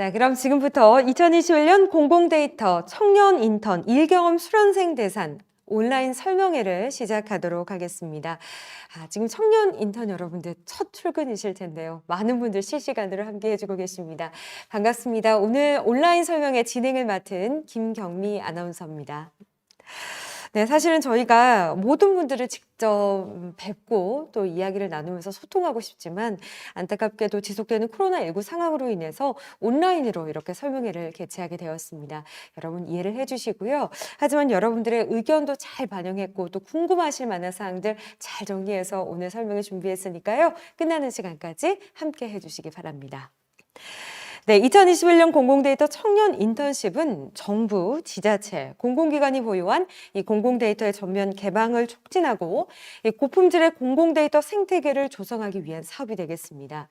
네, 그럼 지금부터 2021년 공공데이터 청년 인턴 일경험 수련생 대상 온라인 설명회를 시작하도록 하겠습니다. 지금 청년 인턴 여러분들 첫 출근이실 텐데요. 많은 분들 실시간으로 함께 해주고 계십니다. 반갑습니다. 오늘 온라인 설명회 진행을 맡은 김경미 아나운서입니다. 네, 사실은 저희가 모든 분들을 직접 뵙고 또 이야기를 나누면서 소통하고 싶지만 안타깝게도 지속되는 코로나19 상황으로 인해서 온라인으로 이렇게 설명회를 개최하게 되었습니다. 여러분 이해를 해주시고요. 하지만 여러분들의 의견도 잘 반영했고 또 궁금하실 만한 사항들 잘 정리해서 오늘 설명을 준비했으니까요. 끝나는 시간까지 함께 해주시기 바랍니다. 네, 2021년 공공데이터 청년 인턴십은 정부, 지자체, 공공기관이 보유한 이 공공데이터의 전면 개방을 촉진하고 이 고품질의 공공데이터 생태계를 조성하기 위한 사업이 되겠습니다.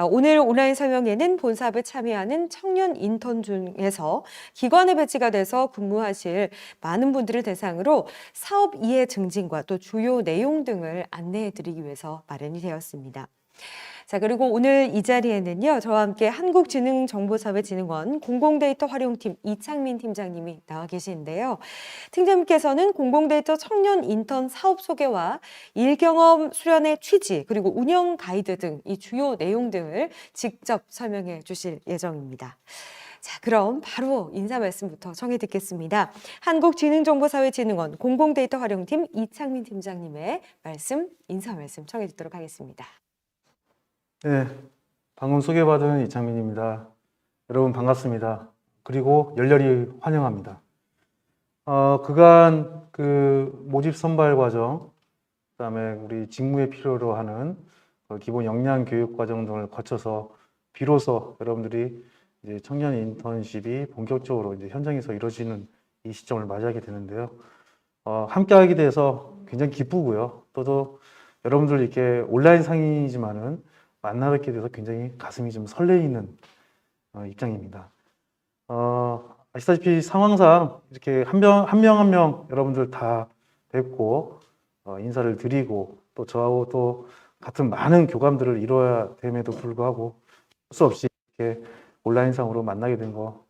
오늘 온라인 설명회는 본 사업에 참여하는 청년 인턴 중에서 기관에 배치가 돼서 근무하실 많은 분들을 대상으로 사업 이해 증진과 또 주요 내용 등을 안내해 드리기 위해서 마련이 되었습니다. 자, 그리고 오늘 이 자리에는요, 저와 함께 한국지능정보사회진흥원 공공데이터 활용팀 이창민 팀장님이 나와 계시는데요. 팀장님께서는 공공데이터 청년 인턴 사업 소개와 일경험 수련의 취지, 그리고 운영 가이드 등 이 주요 내용 등을 직접 설명해 주실 예정입니다. 자, 그럼 바로 인사 말씀부터 청해 듣겠습니다. 한국지능정보사회진흥원 공공데이터 활용팀 이창민 팀장님의 인사 말씀 청해 듣도록 하겠습니다. 네, 방금 소개받은 이창민입니다. 여러분 반갑습니다. 그리고 열렬히 환영합니다. 그간 모집 선발 과정, 그다음에 우리 직무에 필요로 하는 기본 역량 교육 과정 등을 거쳐서 비로소 여러분들이 이제 청년 인턴십이 본격적으로 이제 현장에서 이루어지는 이 시점을 맞이하게 되는데요. 함께하게 돼서 굉장히 기쁘고요. 또 여러분들 이렇게 온라인 상이지만은 만나 뵙게 돼서 굉장히 가슴이 좀 설레이는 입장입니다. 아시다시피 상황상 이렇게 한 명 한 명 여러분들 다 뵙고 인사를 드리고 또 저하고 또 같은 많은 교감들을 이루어야 됨에도 불구하고 할 수 없이 이렇게 온라인상으로 만나게 된 거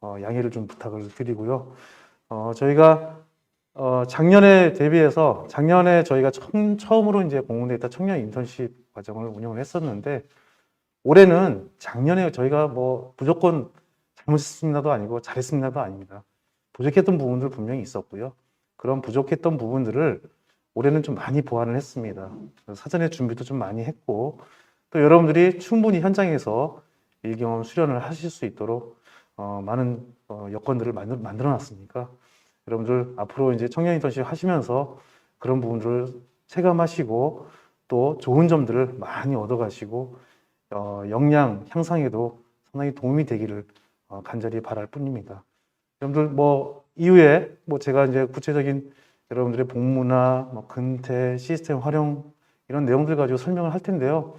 양해를 좀 부탁을 드리고요. 저희가 작년에 대비해서 작년에 저희가 처음으로 이제 공공데이터 청년 인턴십 과정을 운영을 했었는데 올해는 작년에 저희가 뭐 무조건 잘못했습니다도 아니고 잘했습니다도 아닙니다. 부족했던 부분들 분명히 있었고요. 그런 부족했던 부분들을 올해는 좀 많이 보완을 했습니다. 사전에 준비도 좀 많이 했고 또 여러분들이 충분히 현장에서 일경험 수련을 하실 수 있도록 많은 여건들을 만들어 놨으니까 여러분들 앞으로 이제 청년 인턴십 하시면서 그런 부분들을 체감하시고 또 좋은 점들을 많이 얻어가시고 역량 향상에도 상당히 도움이 되기를 간절히 바랄 뿐입니다. 여러분들 뭐 이후에 뭐 제가 이제 구체적인 여러분들의 복무나 뭐 근태 시스템 활용 이런 내용들 가지고 설명을 할 텐데요.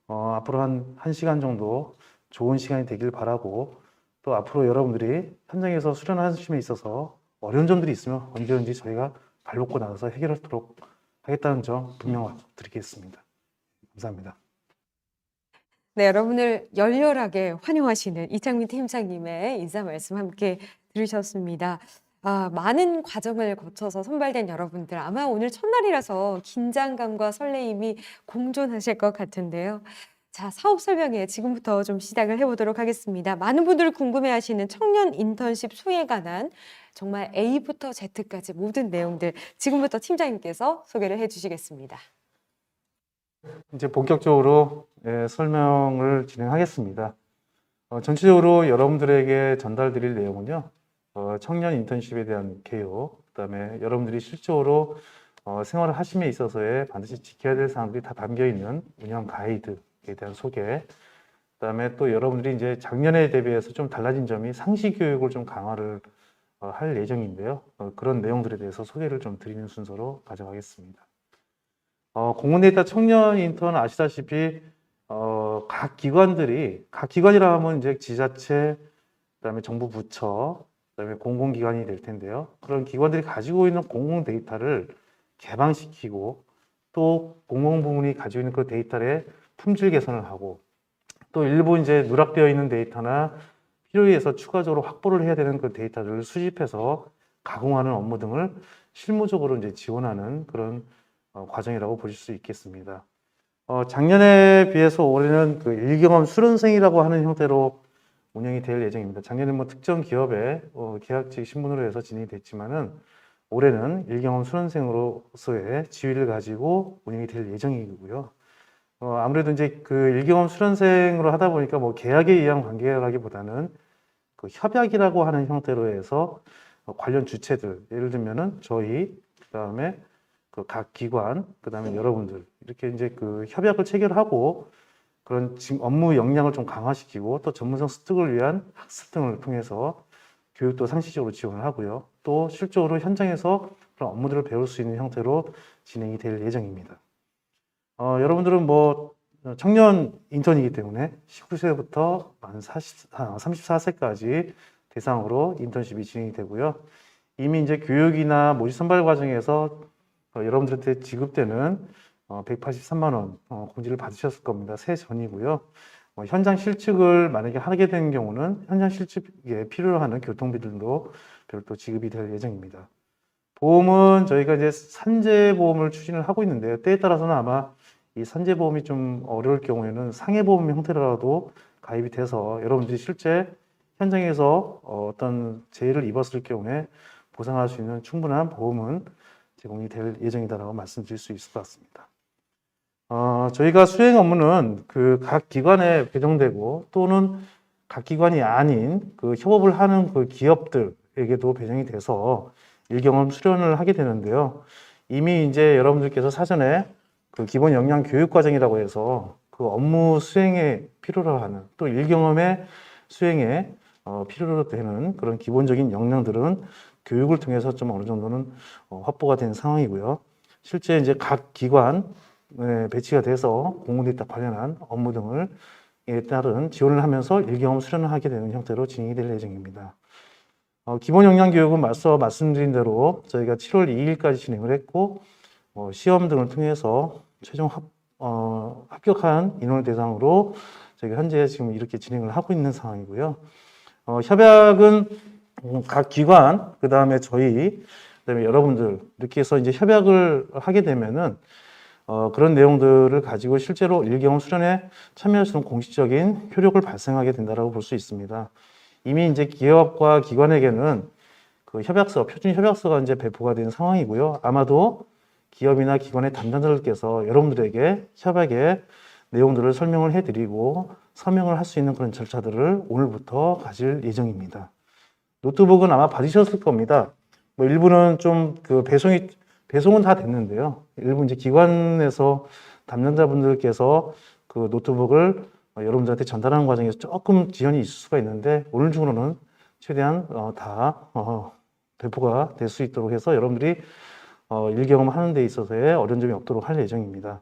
앞으로 한 1시간 정도 좋은 시간이 되길 바라고 또 앞으로 여러분들이 현장에서 수련하심에 있어서 어려운 점들이 있으면 언제든지 저희가 발벗고 나가서 해결하도록 하겠다는 점 분명 드리겠습니다. 감사합니다. 네, 여러분을 열렬하게 환영하시는 이창민 팀장님의 인사 말씀 함께 들으셨습니다. 많은 과정을 거쳐서 선발된 여러분들 아마 오늘 첫날이라서 긴장감과 설레임이 공존하실 것 같은데요. 자, 사업 설명회 지금부터 좀 시작을 해보도록 하겠습니다. 많은 분들이 궁금해하시는 청년 인턴십 수에 관한 정말 A부터 Z까지 모든 내용들 지금부터 팀장님께서 소개를 해주시겠습니다. 이제 본격적으로 설명을 진행하겠습니다. 전체적으로 여러분들에게 전달드릴 내용은요. 청년 인턴십에 대한 개요, 그다음에 여러분들이 실적으로 생활을 하심에 있어서의 반드시 지켜야 될 사항들이 다 담겨 있는 운영 가이드에 대한 소개, 그다음에 또 여러분들이 이제 작년에 대비해서 좀 달라진 점이 상시 교육을 좀 강화를 할 예정인데요. 그런 내용들에 대해서 소개를 좀 드리는 순서로 가져가겠습니다. 공공데이터 청년 인턴 아시다시피 각 기관이라 하면 이제 지자체, 그다음에 정부 부처, 그다음에 공공기관이 될 텐데요. 그런 기관들이 가지고 있는 공공데이터를 개방시키고 또 공공부문이 가지고 있는 그 데이터의 품질 개선을 하고 또 일부 이제 누락되어 있는 데이터나 필요에 의해서 추가적으로 확보를 해야 되는 그 데이터를 수집해서 가공하는 업무 등을 실무적으로 이제 지원하는 그런 과정이라고 보실 수 있겠습니다. 작년에 비해서 올해는 그 일경험 수련생이라고 하는 형태로 운영이 될 예정입니다. 작년에 뭐 특정 기업의 계약직 신분으로 해서 진행이 됐지만은 올해는 일경험 수련생으로서의 지위를 가지고 운영이 될 예정이고요. 아무래도 이제 그 일경험 수련생으로 하다 보니까 뭐 계약에 의한 관계라기보다는 그 협약이라고 하는 형태로 해서 관련 주체들, 예를 들면은 저희, 그다음에 그 각 기관, 그다음에 여러분들 이렇게 이제 그 협약을 체결하고 그런 지금 업무 역량을 좀 강화시키고 또 전문성 습득을 위한 학습 등을 통해서 교육도 상시적으로 지원을 하고요. 또 실적으로 현장에서 그런 업무들을 배울 수 있는 형태로 진행이 될 예정입니다. 여러분들은 뭐 청년 인턴이기 때문에 19세부터 만 34세까지 대상으로 인턴십이 진행이 되고요. 이미 이제 교육이나 모집 선발 과정에서 여러분들한테 지급되는 183만 원 공지를 받으셨을 겁니다. 새 전이고요. 현장 실측을 만약에 하게 되는 경우는 현장 실측에 필요로 하는 교통비들도 별도 지급이 될 예정입니다. 보험은 저희가 이제 산재보험을 추진을 하고 있는데요. 때에 따라서는 아마 이 산재보험이 좀 어려울 경우에는 상해보험 형태로라도 가입이 돼서 여러분들이 실제 현장에서 어떤 재해를 입었을 경우에 보상할 수 있는 충분한 보험은 제공이 될 예정이다라고 말씀드릴 수 있을 것 같습니다. 저희가 수행 업무는 그 각 기관에 배정되고 또는 각 기관이 아닌 그 협업을 하는 그 기업들에게도 배정이 돼서 일경험 수련을 하게 되는데요. 이미 이제 여러분들께서 사전에 그 기본 역량 교육 과정이라고 해서 그 업무 수행에 필요로 하는 또 일경험의 수행에 필요로 되는 그런 기본적인 역량들은 교육을 통해서 좀 어느 정도는 확보가 된 상황이고요. 실제 이제 각 기관에 배치가 돼서 공공데이터 관련한 업무 등을 따른 지원을 하면서 일경험 수련을 하게 되는 형태로 진행이 될 예정입니다. 기본 역량 교육은 앞서 말씀드린 대로 저희가 7월 2일까지 진행을 했고 시험 등을 통해서 최종 합격한 인원을 대상으로 저희가 현재 지금 이렇게 진행을 하고 있는 상황이고요. 협약은 각 기관, 그 다음에 저희, 그다음에 여러분들 이렇게 해서 이제 협약을 하게 되면은 그런 내용들을 가지고 실제로 일경험 수련에 참여할 수 있는 공식적인 효력을 발생하게 된다라고 볼 수 있습니다. 이미 이제 기업과 기관에게는 그 협약서, 표준 협약서가 이제 배포가 된 상황이고요. 아마도 기업이나 기관의 담당자들께서 여러분들에게 협약의 내용들을 설명을 해드리고 서명을 할 수 있는 그런 절차들을 오늘부터 가질 예정입니다. 노트북은 아마 받으셨을 겁니다. 뭐 일부는 좀 그 배송은 다 됐는데요. 일부 이제 기관에서 담당자분들께서 그 노트북을 여러분들한테 전달하는 과정에서 조금 지연이 있을 수가 있는데 오늘 중으로는 최대한 다 배포가 될 수 있도록 해서 여러분들이 일경험하는 데 있어서의 어려운 점이 없도록 할 예정입니다.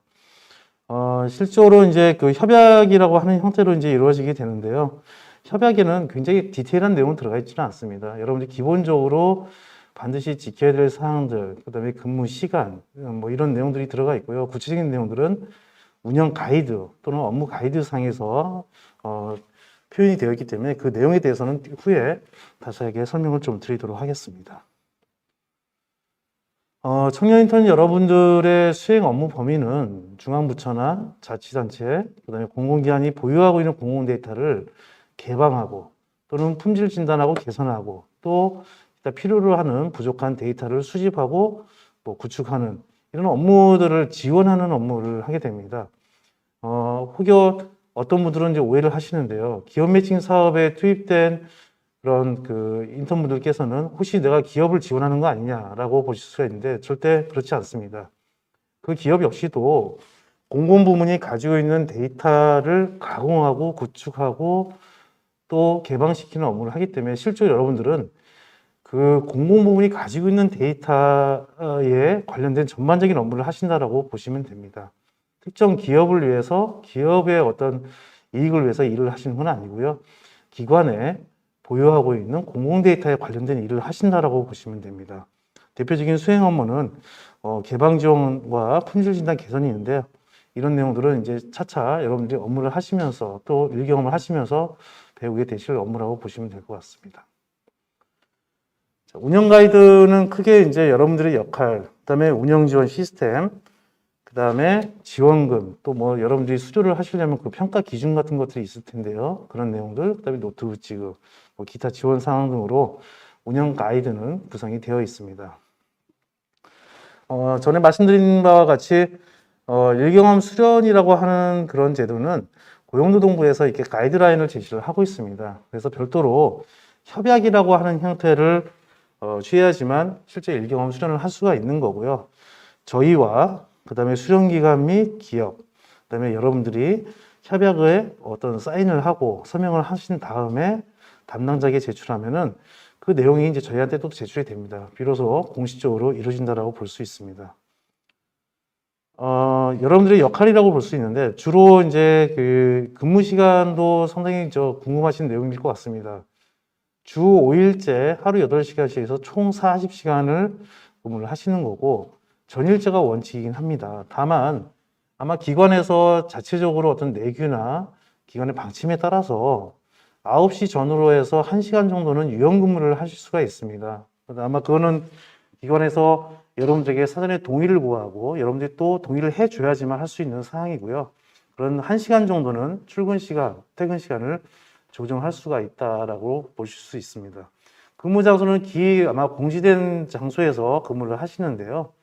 실제로 이제 그 협약이라고 하는 형태로 이제 이루어지게 되는데요. 협약에는 굉장히 디테일한 내용은 들어가 있지는 않습니다. 여러분들이 기본적으로 반드시 지켜야 될 사항들, 그다음에 근무 시간, 뭐 이런 내용들이 들어가 있고요. 구체적인 내용들은 운영 가이드 또는 업무 가이드 상에서 표현이 되어 있기 때문에 그 내용에 대해서는 후에 자세하게 설명을 좀 드리도록 하겠습니다. 청년 인턴 여러분들의 수행 업무 범위는 중앙부처나 자치단체, 그다음에 공공기관이 보유하고 있는 공공 데이터를 개방하고 또는 품질 진단하고 개선하고 또 필요로 하는 부족한 데이터를 수집하고 뭐 구축하는 이런 업무들을 지원하는 업무를 하게 됩니다. 혹여 어떤 분들은 이제 오해를 하시는데요. 기업 매칭 사업에 투입된 그런 그 인턴분들께서는 혹시 내가 기업을 지원하는 거 아니냐라고 보실 수가 있는데 절대 그렇지 않습니다. 그 기업 역시도 공공부문이 가지고 있는 데이터를 가공하고 구축하고 또 개방시키는 업무를 하기 때문에 실제로 여러분들은 그 공공부문이 가지고 있는 데이터에 관련된 전반적인 업무를 하신다라고 보시면 됩니다. 특정 기업을 위해서 기업의 어떤 이익을 위해서 일을 하시는 건 아니고요. 기관에 보유하고 있는 공공 데이터에 관련된 일을 하신다라고 보시면 됩니다. 대표적인 수행 업무는 개방 지원과 품질 진단 개선이 있는데요. 이런 내용들은 이제 차차 여러분들이 업무를 하시면서 또 일경험을 하시면서 배우게 되실 업무라고 보시면 될 것 같습니다. 자, 운영 가이드는 크게 이제 여러분들의 역할, 그다음에 운영 지원 시스템, 그다음에 지원금, 또 뭐 여러분들이 수료를 하시려면 그 평가 기준 같은 것들이 있을 텐데요. 그런 내용들, 그다음에 노트북 지급, 뭐 기타 지원 사항 등으로 운영 가이드는 구성이 되어 있습니다. 전에 말씀드린 바와 같이 일경험 수련이라고 하는 그런 제도는 고용노동부에서 이렇게 가이드라인을 제시를 하고 있습니다. 그래서 별도로 협약이라고 하는 형태를 취해야지만 실제 일경험 수련을 할 수가 있는 거고요. 저희와 그다음에 수련기관 및 기업, 그다음에 여러분들이 협약에 어떤 사인을 하고 서명을 하신 다음에 담당자에게 제출하면은 그 내용이 이제 저희한테 또 제출이 됩니다. 비로소 공식적으로 이루어진다라고 볼 수 있습니다. 여러분들의 역할이라고 볼 수 있는데 주로 이제 그 근무 시간도 상당히 궁금하신 내용일 것 같습니다. 주 5일째 하루 8시간씩에서 총 40시간을 근무를 하시는 거고 전일제가 원칙이긴 합니다. 다만 아마 기관에서 자체적으로 어떤 내규나 기관의 방침에 따라서 9시 전후로 해서 1시간 정도는 유연근무를 하실 수가 있습니다. 아마 그거는 기관에서 여러분들에게 사전에 동의를 구하고 여러분들이 또 동의를 해줘야지만 할 수 있는 사항이고요. 그런 1시간 정도는 출근 시간, 퇴근 시간을 조정할 수가 있다라고 보실 수 있습니다. 근무 장소는 아마 공지된 장소에서 근무를 하시는데요.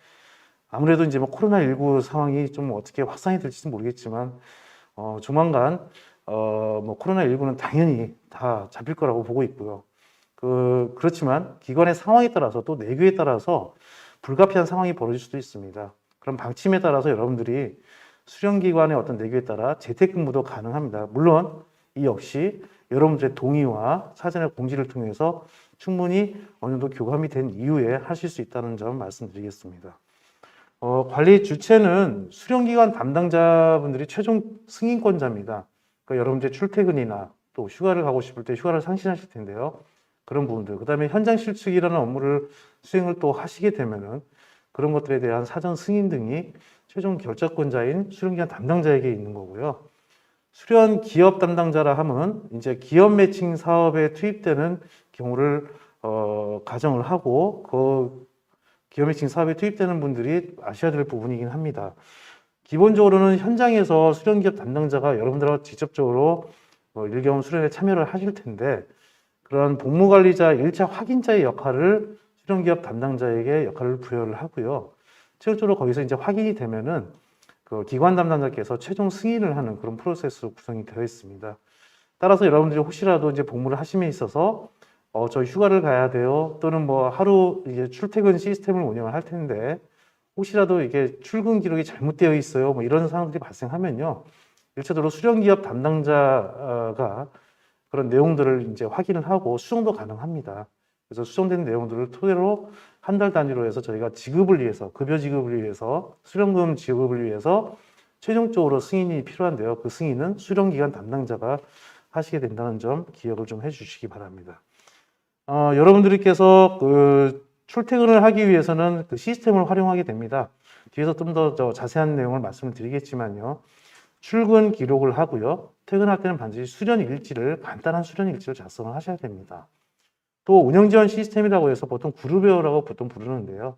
아무래도 이제 뭐 코로나19 상황이 좀 어떻게 확산이 될지는 모르겠지만, 조만간, 뭐 코로나19는 당연히 다 잡힐 거라고 보고 있고요. 그렇지만 기관의 상황에 따라서 또 내규에 따라서 불가피한 상황이 벌어질 수도 있습니다. 그럼 방침에 따라서 여러분들이 수련기관의 어떤 내규에 따라 재택근무도 가능합니다. 물론 이 역시 여러분들의 동의와 사전의 공지를 통해서 충분히 어느 정도 교감이 된 이후에 하실 수 있다는 점 말씀드리겠습니다. 관리 주체는 수련기관 담당자분들이 최종 승인권자입니다. 그러니까 여러분들의 출퇴근이나 또 휴가를 가고 싶을 때 휴가를 상신하실 텐데요. 그런 부분들, 그 다음에 현장 실측이라는 업무를 수행을 또 하시게 되면은 그런 것들에 대한 사전 승인 등이 최종 결정권자인 수련기관 담당자에게 있는 거고요. 수련 기업 담당자라 하면 이제 기업 매칭 사업에 투입되는 경우를 가정을 하고 그 기업 매칭 사업에 투입되는 분들이 아셔야 될 부분이긴 합니다. 기본적으로는 현장에서 수련 기업 담당자가 여러분들하고 직접적으로 일경험 수련에 참여를 하실 텐데 그런 복무관리자 1차 확인자의 역할을 수련기업 담당자에게 역할을 부여를 하고요. 최종적으로 거기서 이제 확인이 되면은 그 기관 담당자께서 최종 승인을 하는 그런 프로세스로 구성이 되어 있습니다. 따라서 여러분들이 혹시라도 이제 복무를 하심에 있어서 저 휴가를 가야 돼요. 또는 뭐 하루 이제 출퇴근 시스템을 운영을 할 텐데 혹시라도 이게 출근 기록이 잘못되어 있어요. 뭐 이런 상황들이 발생하면요. 일차적으로 수련기업 담당자가 그런 내용들을 이제 확인을 하고 수정도 가능합니다. 그래서 수정된 내용들을 토대로 한 달 단위로 해서 저희가 지급을 위해서, 급여 지급을 위해서, 수련금 지급을 위해서 최종적으로 승인이 필요한데요. 그 승인은 수련기관 담당자가 하시게 된다는 점 기억을 좀 해주시기 바랍니다. 여러분들께서 그 출퇴근을 하기 위해서는 그 시스템을 활용하게 됩니다. 뒤에서 좀 더 자세한 내용을 말씀을 드리겠지만요. 출근 기록을 하고요. 퇴근할 때는 반드시 수련 일지를, 간단한 수련 일지를 작성을 하셔야 됩니다. 또 운영 지원 시스템이라고 해서 보통 그룹웨어라고 보통 부르는데요.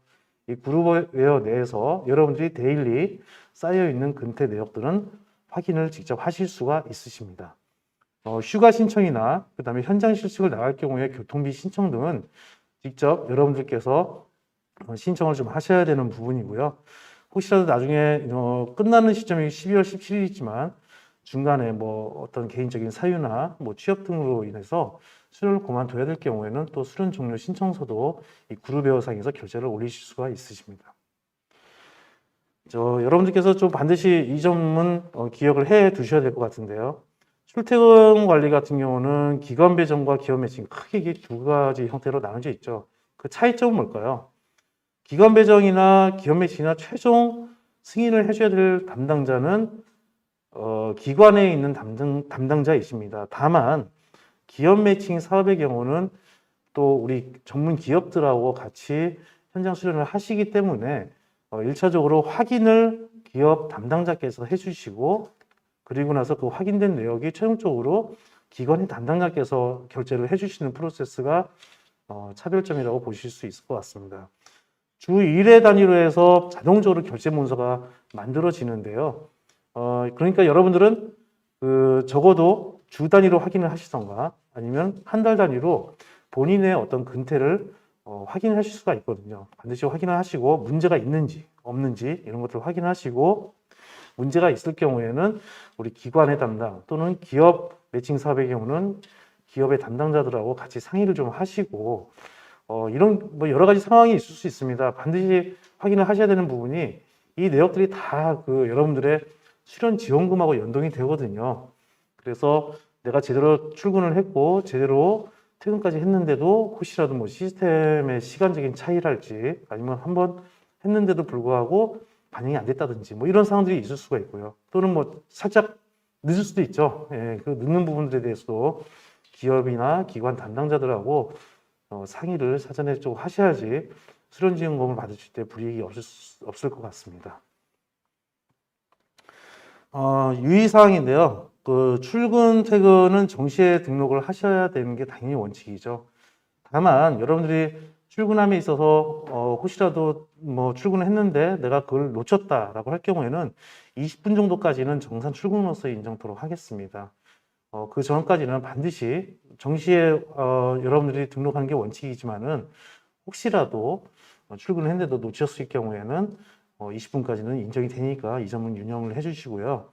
이 그룹웨어 내에서 여러분들이 데일리 쌓여 있는 근태 내역들은 확인을 직접 하실 수가 있으십니다. 휴가 신청이나 그다음에 현장 실측을 나갈 경우에 교통비 신청 등은 직접 여러분들께서 신청을 좀 하셔야 되는 부분이고요. 혹시라도 나중에 끝나는 시점이 12월 17일이지만 중간에 뭐 어떤 개인적인 사유나 뭐 취업 등으로 인해서 수련을 그만둬야 될 경우에는 또 수련 종료 신청서도 이 그룹웨어상에서 결제를 올리실 수가 있으십니다. 여러분들께서 좀 반드시 이 점은 기억을 해 두셔야 될 것 같은데요. 출퇴근 관리 같은 경우는 기관 배정과 기업 매칭 크게 이게 두 가지 형태로 나눠져 있죠. 그 차이점은 뭘까요? 기관 배정이나 기업 매칭이나 최종 승인을 해줘야 될 담당자는 기관에 있는 담당자이십니다. 다만 기업 매칭 사업의 경우는 또 우리 전문 기업들하고 같이 현장 수련을 하시기 때문에 1차적으로 확인을 기업 담당자께서 해주시고 그리고 나서 그 확인된 내역이 최종적으로 기관의 담당자께서 결제를 해주시는 프로세스가 차별점이라고 보실 수 있을 것 같습니다. 주 1회 단위로 해서 자동적으로 결제 문서가 만들어지는데요. 그러니까 여러분들은 적어도 주 단위로 확인을 하시던가 아니면 한 달 단위로 본인의 어떤 근태를 확인하실 수가 있거든요. 반드시 확인을 하시고 문제가 있는지 없는지 이런 것들을 확인하시고 문제가 있을 경우에는 우리 기관의 담당 또는 기업 매칭 사업의 경우는 기업의 담당자들하고 같이 상의를 좀 하시고 이런 뭐 여러 가지 상황이 있을 수 있습니다. 반드시 확인을 하셔야 되는 부분이 이 내역들이 다 여러분들의 수련 지원금하고 연동이 되거든요. 그래서 내가 제대로 출근을 했고 제대로 퇴근까지 했는데도 혹시라도 뭐 시스템의 시간적인 차이랄지 아니면 한번 했는데도 불구하고 반영이 안 됐다든지 뭐 이런 상황들이 있을 수가 있고요. 또는 뭐 살짝 늦을 수도 있죠. 예, 그 늦는 부분들에 대해서도 기업이나 기관 담당자들하고 상의를 사전에 좀 하셔야지 수련지원금을 받으실 때 불이익이 없을 것 같습니다. 유의사항인데요. 출근, 퇴근은 정시에 등록을 하셔야 되는 게 당연히 원칙이죠. 다만 여러분들이 출근함에 있어서 혹시라도 뭐 출근을 했는데 내가 그걸 놓쳤다라고 할 경우에는 20분 정도까지는 정산 출근으로서 인정토록 하겠습니다. 그 전까지는 반드시 정시에 여러분들이 등록하는 게 원칙이지만은 혹시라도 출근을 했는데도 놓쳤을 경우에는 20분까지는 인정이 되니까 이 점은 유념을 해주시고요.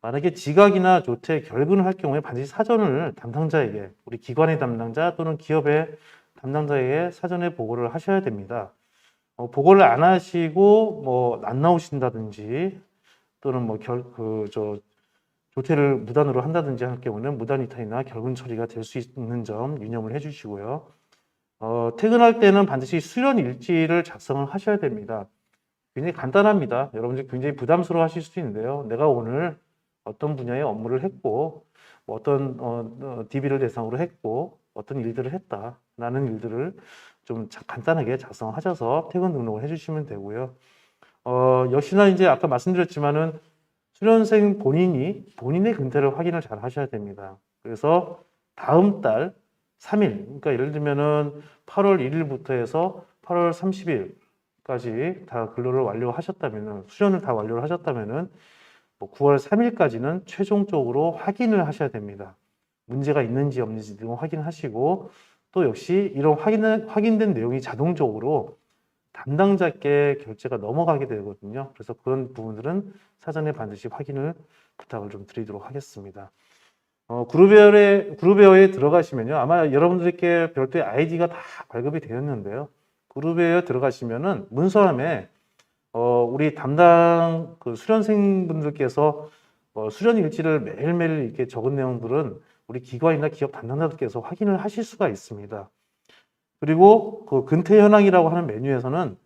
만약에 지각이나 조퇴, 결근을 할 경우에 반드시 사전을 담당자에게, 우리 기관의 담당자 또는 기업의 담당자에게 사전에 보고를 하셔야 됩니다. 보고를 안 하시고 뭐 안 나오신다든지 또는 뭐 조퇴를 무단으로 한다든지 할 경우는 무단 이탈이나 결근 처리가 될 수 있는 점 유념을 해주시고요. 퇴근할 때는 반드시 수련 일지를 작성을 하셔야 됩니다. 굉장히 간단합니다. 여러분들 굉장히 부담스러워 하실 수도 있는데요. 내가 오늘 어떤 분야의 업무를 했고 뭐 어떤 DB를 대상으로 했고 어떤 일들을 했다라는 일들을 좀 간단하게 작성하셔서 퇴근 등록을 해주시면 되고요. 역시나 이제 아까 말씀드렸지만은 수련생 본인의 근태를 확인을 잘 하셔야 됩니다. 그래서 다음 달 3일, 그러니까 예를 들면은 8월 1일부터 해서 8월 30일까지 다 근로를 완료하셨다면은 수련을 다 완료를 하셨다면은 뭐 9월 3일까지는 최종적으로 확인을 하셔야 됩니다. 문제가 있는지 없는지 등 확인하시고 또 역시 이런 확인된 내용이 자동적으로 담당자께 결제가 넘어가게 되거든요. 그래서 그런 부분들은 사전에 반드시 확인을 부탁을 좀 드리도록 하겠습니다. 그룹웨어에 들어가시면요. 아마 여러분들께 별도의 아이디가 다 발급이 되었는데요. 그룹웨어에 들어가시면은 문서함에 우리 담당 수련생분들께서 수련 일지를 매일매일 이렇게 적은 내용들은 우리 기관이나 기업 담당자들께서 확인을 하실 수가 있습니다. 그리고 그 근태 현황이라고 하는 메뉴에서는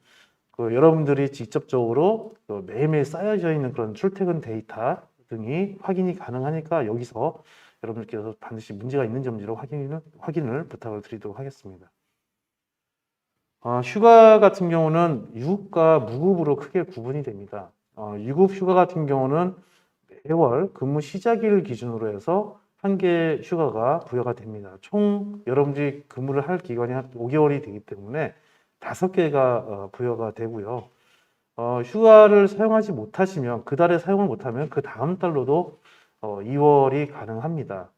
여러분들이 직접적으로 매일매일 쌓여져 있는 그런 출퇴근 데이터 등이 확인이 가능하니까 여기서 여러분들께서 반드시 문제가 있는지 없는지를 확인을 부탁을 드리도록 하겠습니다. 휴가 같은 경우는 유급과 무급으로 크게 구분이 됩니다. 유급 휴가 같은 경우는 매월 근무 시작일 기준으로 해서 한 개 휴가가 부여가 됩니다. 총 여러분들이 근무를 할 기간이 한 5개월이 되기 때문에 5개가 부여가 되고요. 휴가를 사용하지 못하시면 그 달에 사용을 못하면 그 다음 달로도 2월이 가능합니다.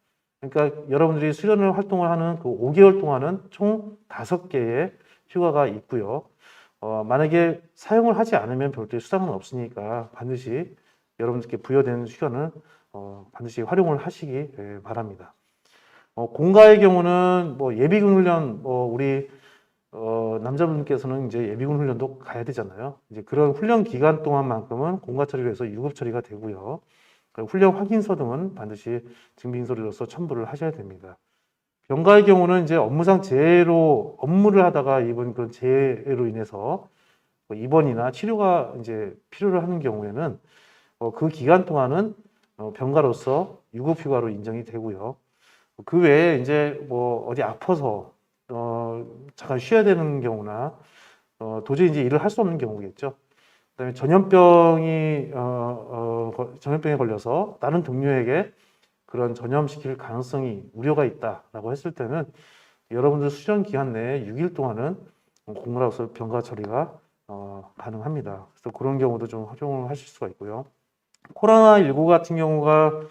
그러니까 여러분들이 수련을 활동을 하는 그 5개월 동안은 총 5개의 휴가가 있고요. 만약에 사용을 하지 않으면 별도의 수당은 없으니까 반드시 여러분들께 부여되는 휴가는 반드시 활용을 하시기 바랍니다. 공가의 경우는 뭐 예비군 훈련, 우리 남자분께서는 이제 예비군 훈련도 가야 되잖아요. 이제 그런 훈련 기간 동안만큼은 공가 처리를 해서 유급 처리가 되고요. 훈련 확인서 등은 반드시 증빙서류로서 첨부를 하셔야 됩니다. 병가의 경우는 이제 업무상 재해로 업무를 하다가 입은 그런 재해로 인해서 입원이나 치료가 이제 필요를 하는 경우에는 그 기간 동안은 병가로서 유급휴가로 인정이 되고요. 그 외에 이제 뭐 어디 아파서 잠깐 쉬어야 되는 경우나 도저히 이제 일을 할 수 없는 경우겠죠. 그다음에 전염병에 걸려서 다른 동료에게 그런 전염시킬 가능성이 우려가 있다라고 했을 때는 여러분들 수련 기간 내에 6일 동안은 공무라서 병가 처리가 가능합니다. 그래서 그런 경우도 좀 활용을 하실 수가 있고요. 코로나19 같은 경우가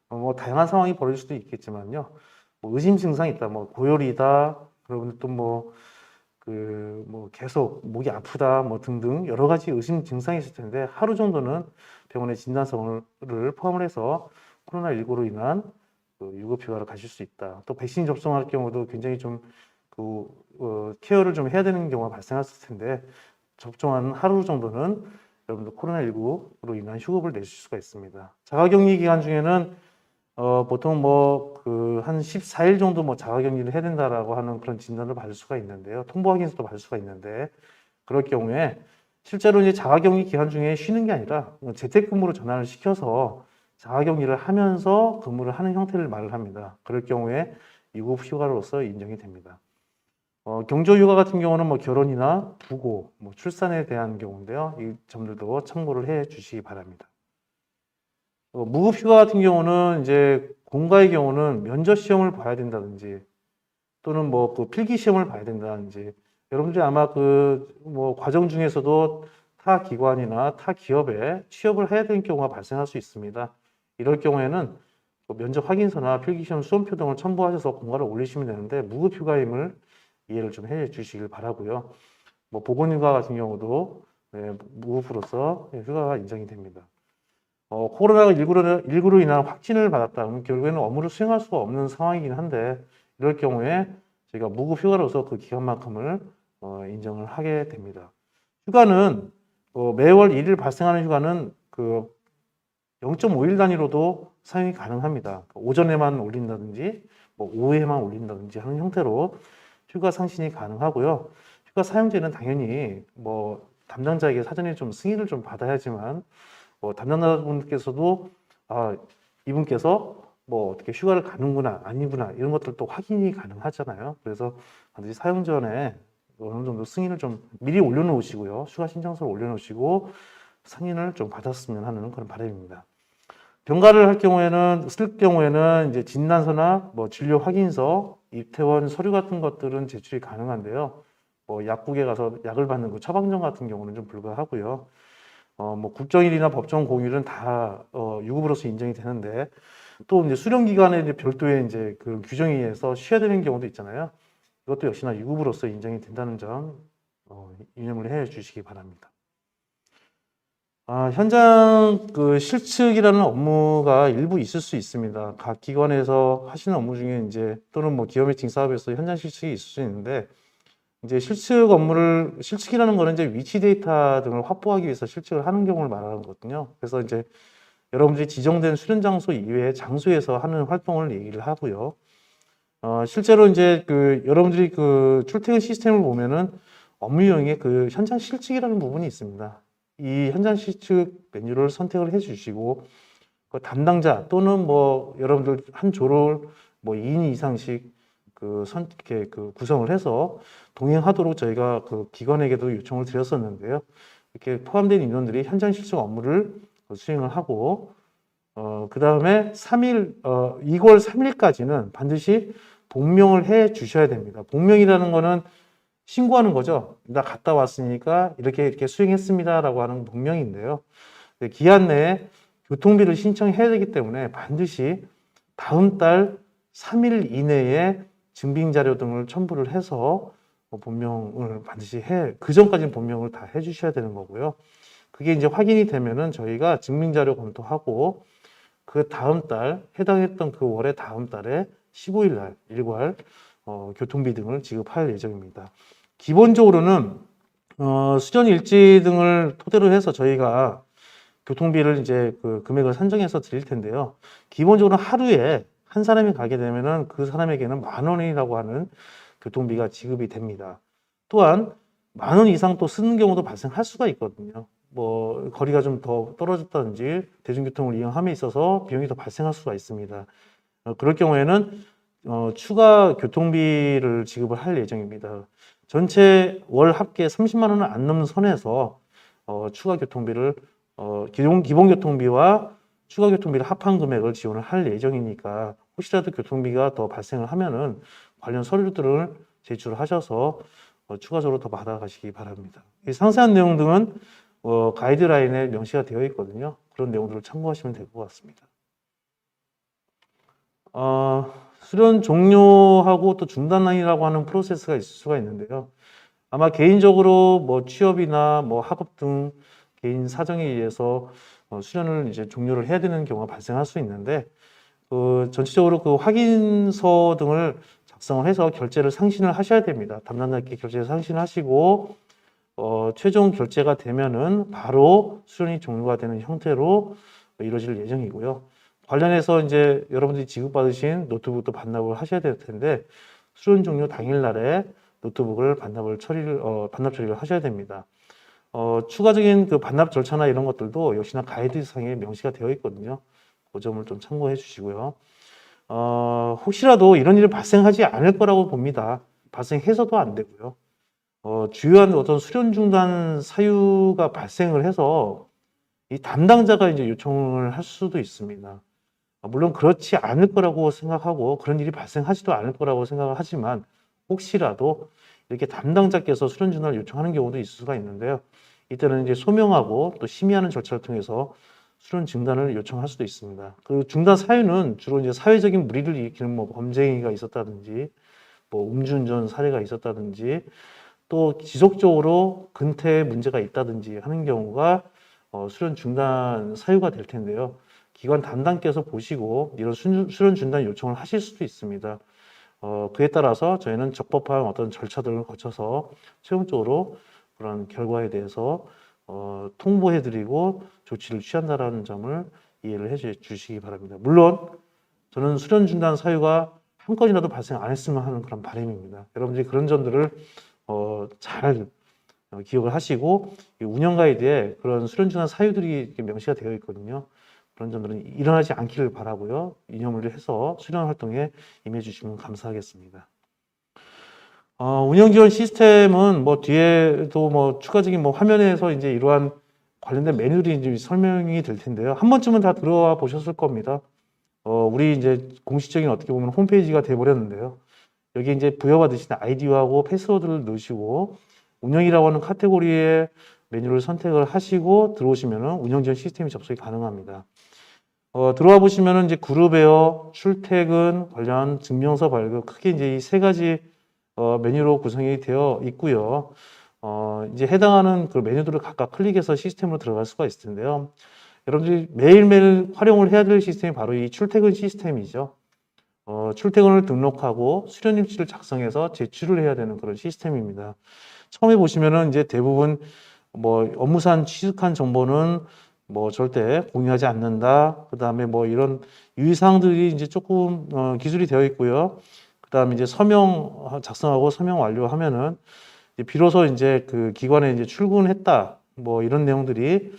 뭐 다양한 상황이 벌어질 수도 있겠지만요. 뭐 의심 증상이 있다, 뭐 고열이다, 여러분들 또 뭐 계속 목이 아프다, 뭐 등등 여러 가지 의심 증상이 있을 텐데 하루 정도는 병원의 진단서를 포함을 해서 코로나19로 인한 유급 휴가를 가실 수 있다. 또 백신 접종할 경우도 굉장히 좀 케어를 좀 해야 되는 경우가 발생했을 텐데 접종한 하루 정도는 여러분들 코로나19로 인한 휴급을 내실 수가 있습니다. 자가격리 기간 중에는 보통 한 14일 정도 자가격리를 해야 된다라고 하는 그런 진단을 받을 수가 있는데요. 통보 확인서도 받을 수가 있는데 그럴 경우에 실제로 이제 자가격리 기간 중에 쉬는 게 아니라 재택근무로 전환을 시켜서 자가격리를 하면서 근무를 하는 형태를 말을 합니다. 그럴 경우에 유급 휴가로서 인정이 됩니다. 경조휴가 같은 경우는 결혼이나 부고, 출산에 대한 경우인데요. 이 점들도 참고를 해 주시기 바랍니다. 무급휴가 같은 경우는 이제 공가의 경우는 면접 시험을 봐야 된다든지 또는 필기 시험을 봐야 된다든지 여러분들이 아마 과정 중에서도 타 기관이나 타 기업에 취업을 해야 되는 경우가 발생할 수 있습니다. 이럴 경우에는 면접 확인서나 필기 시험 수험표 등을 첨부하셔서 공가를 올리시면 되는데 무급휴가임을 이해를 좀 해 주시길 바라고요. 보건휴가 같은 경우도 무급으로서 휴가가 인정이 됩니다. 코로나19로 인한 확진을 받았다 그러면 결국에는 업무를 수행할 수가 없는 상황이긴 한데 이럴 경우에 저희가 무급 휴가로서 그 기간만큼을 인정을 하게 됩니다. 휴가는 매월 1일 발생하는 휴가는 0.5일 단위로도 사용이 가능합니다. 오전에만 올린다든지 오후에만 올린다든지 하는 형태로 휴가 상신이 가능하고요. 휴가 사용제는 당연히 담당자에게 사전에 좀 승인을 좀 받아야지만 담당자분께서도 이분께서 어떻게 휴가를 가는구나 아니구나 이런 것들도 확인이 가능하잖아요. 그래서 반드시 사용 전에 어느 정도 승인을 좀 미리 올려놓으시고요. 휴가 신청서를 올려놓으시고 승인을 좀 받았으면 하는 그런 바람입니다. 병가를 쓸 경우에는 이제 진단서나 진료 확인서, 입퇴원 서류 같은 것들은 제출이 가능한데요. 약국에 가서 약을 받는 그 처방전 같은 경우는 좀 불가하고요. 국정일이나 법정 공휴일은 다 유급으로서 인정이 되는데 또 이제 수련 기간에 이제 별도의 이제 그 규정에 의해서 쉬어야 되는 경우도 있잖아요. 이것도 역시나 유급으로서 인정이 된다는 점 유념을 해 주시기 바랍니다. 현장 실측이라는 업무가 일부 있을 수 있습니다. 각 기관에서 하시는 업무 중에 이제 또는 기업 매칭 사업에서 현장 실측이 있을 수 있는데 이제 실측이라는 거는 이제 위치 데이터 등을 확보하기 위해서 실측을 하는 경우를 말하는 거거든요. 그래서 이제 여러분들이 지정된 수련 장소 이외의 장소에서 하는 활동을 얘기를 하고요. 실제로 이제 여러분들이 출퇴근 시스템을 보면은 업무용에 현장 실측이라는 부분이 있습니다. 이 현장 실측 메뉴를 선택을 해 주시고 담당자 또는 여러분들 한 조를 2인 이상씩 이렇게 구성을 해서 동행하도록 저희가 기관에게도 요청을 드렸었는데요. 이렇게 포함된 인원들이 현장 실측 업무를 수행을 하고 그 다음에 2월 3일까지는 반드시 복명을 해 주셔야 됩니다. 복명이라는 거는 신고하는 거죠. 나 갔다 왔으니까 이렇게 수행했습니다라고 하는 복명인데요. 기한 내에 교통비를 신청해야 되기 때문에 반드시 다음 달 3일 이내에 증빙 자료 등을 첨부를 해서 본명을 반드시 그 전까지는 본명을 다 해주셔야 되는 거고요. 그게 이제 확인이 되면은 저희가 증빙 자료 검토하고 그 다음 달 해당했던 그 월의 다음 달에 15일 날 일괄 교통비 등을 지급할 예정입니다. 기본적으로는 수련 일지 등을 토대로 해서 저희가 교통비를 이제 금액을 산정해서 드릴 텐데요. 기본적으로 하루에 한 사람이 가게 되면은 그 사람에게는 10,000원이라고 하는 교통비가 지급이 됩니다. 또한 10,000원 이상 또 쓰는 경우도 발생할 수가 있거든요. 거리가 좀 더 떨어졌다든지 대중교통을 이용함에 있어서 비용이 더 발생할 수가 있습니다. 그럴 경우에는 추가 교통비를 지급을 할 예정입니다. 전체 월 합계 30만 원을 안 넘는 선에서 추가 교통비를 기본 교통비와 추가 교통비를 합한 금액을 지원을 할 예정이니까 혹시라도 교통비가 더 발생을 하면은 관련 서류들을 제출하셔서 추가적으로 더 받아가시기 바랍니다. 이 상세한 내용 등은 가이드라인에 명시가 되어 있거든요. 그런 내용들을 참고하시면 될 것 같습니다. 수련 종료하고 또 중단이라고 하는 프로세스가 있을 수가 있는데요. 아마 개인적으로 뭐 취업이나 뭐 학업 등 개인 사정에 의해서 수련을 이제 종료를 해야 되는 경우가 발생할 수 있는데, 전체적으로 그 확인서 등을 작성을 해서 결제를 상신을 하셔야 됩니다. 담당자께 결제를 상신하시고, 최종 결제가 되면은 바로 수련이 종료가 되는 형태로 이루어질 예정이고요. 관련해서 이제 여러분들이 지급받으신 노트북도 반납을 하셔야 될 텐데, 수련 종료 당일날에 노트북을 반납 처리를 하셔야 됩니다. 추가적인 그 반납 절차나 이런 것들도 역시나 가이드상에 명시가 되어 있거든요. 그 점을 좀 참고해 주시고요. 혹시라도 이런 일이 발생하지 않을 거라고 봅니다. 발생해서도 안 되고요. 주요한 어떤 수련 중단 사유가 발생을 해서 이 담당자가 이제 요청을 할 수도 있습니다. 물론 그렇지 않을 거라고 생각하고 그런 일이 발생하지도 않을 거라고 생각을 하지만 혹시라도 이렇게 담당자께서 수련 중단을 요청하는 경우도 있을 수가 있는데요. 이때는 이제 소명하고 또 심의하는 절차를 통해서 수련 중단을 요청할 수도 있습니다. 그 중단 사유는 주로 이제 사회적인 물의를 일으키는 뭐 범죄 행위가 있었다든지, 뭐 음주운전 사례가 있었다든지, 또 지속적으로 근태에 문제가 있다든지 하는 경우가 수련 중단 사유가 될 텐데요. 기관 담당께서 보시고 이런 수련 중단 요청을 하실 수도 있습니다. 그에 따라서 저희는 적법한 어떤 절차들을 거쳐서 최종적으로 그런 결과에 대해서 통보해드리고 조치를 취한다라는 점을 이해를 해 주시기 바랍니다. 물론 저는 수련 중단 사유가 한 건이라도 발생 안 했으면 하는 그런 바람입니다. 여러분들이 그런 점들을 잘 기억을 하시고 이 운영 가이드에 그런 수련 중단 사유들이 이렇게 명시가 되어 있거든요. 그런 점들은 일어나지 않기를 바라고요. 이념을 해서 수련 활동에 임해 주시면 감사하겠습니다. 운영 지원 시스템은 뭐 뒤에도 뭐 추가적인 뭐 화면에서 이제 이러한 관련된 메뉴들이 이제 설명이 될 텐데요. 한 번쯤은 다 들어와 보셨을 겁니다. 우리 이제 공식적인 어떻게 보면 홈페이지가 돼 버렸는데요. 여기 이제 부여받으신 아이디하고 패스워드를 넣으시고 운영이라고 하는 카테고리의 메뉴를 선택을 하시고 들어오시면은 운영 지원 시스템이 접속이 가능합니다. 들어와 보시면은 이제 그룹웨어, 출퇴근, 관련 증명서 발급, 크게 이제 이 세 가지 메뉴로 구성이 되어 있고요. 이제 해당하는 그 메뉴들을 각각 클릭해서 시스템으로 들어갈 수가 있을 텐데요. 여러분들이 매일매일 활용을 해야 될 시스템이 바로 이 출퇴근 시스템이죠. 출퇴근을 등록하고 수련일지를 작성해서 제출을 해야 되는 그런 시스템입니다. 처음에 보시면은 이제 대부분 뭐 업무상 취득한 정보는 뭐 절대 공유하지 않는다. 그 다음에 뭐 이런 유의사항들이 이제 조금 기술이 되어 있고요. 그 다음에 이제 서명 작성하고 서명 완료하면은 이제 비로소 이제 그 기관에 이제 출근했다. 뭐 이런 내용들이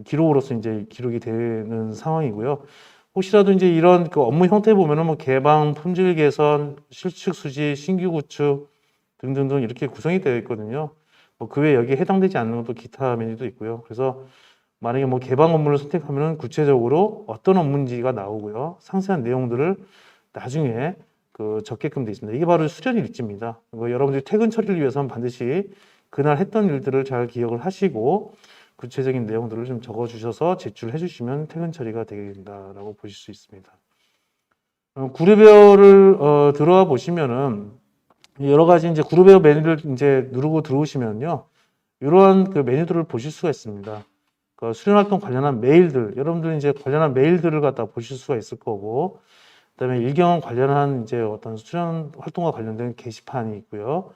기록으로서 이제 기록이 되는 상황이고요. 혹시라도 이제 이런 그 업무 형태 보면은 뭐 개방, 품질 개선, 실측 수지, 신규 구축 등등등 이렇게 구성이 되어 있거든요. 뭐 그 외에 여기에 해당되지 않는 것도 기타 메뉴도 있고요. 그래서 만약에 뭐 개방 업무를 선택하면 구체적으로 어떤 업무인지가 나오고요. 상세한 내용들을 나중에 적게끔 되어 있습니다. 이게 바로 수련 일지입니다. 여러분들이 퇴근 처리를 위해서는 반드시 그날 했던 일들을 잘 기억을 하시고 구체적인 내용들을 좀 적어 주셔서 제출해 주시면 퇴근 처리가 된다라고 보실 수 있습니다. 그룹웨어를 들어와 보시면은 여러 가지 이제 그룹웨어 메뉴를 이제 누르고 들어오시면요. 이러한 그 메뉴들을 보실 수가 있습니다. 수련 활동 관련한 메일들, 여러분들은 이제 관련한 메일들을 갖다 보실 수가 있을 거고, 그다음에 일경험 관련한 이제 어떤 수련 활동과 관련된 게시판이 있고요.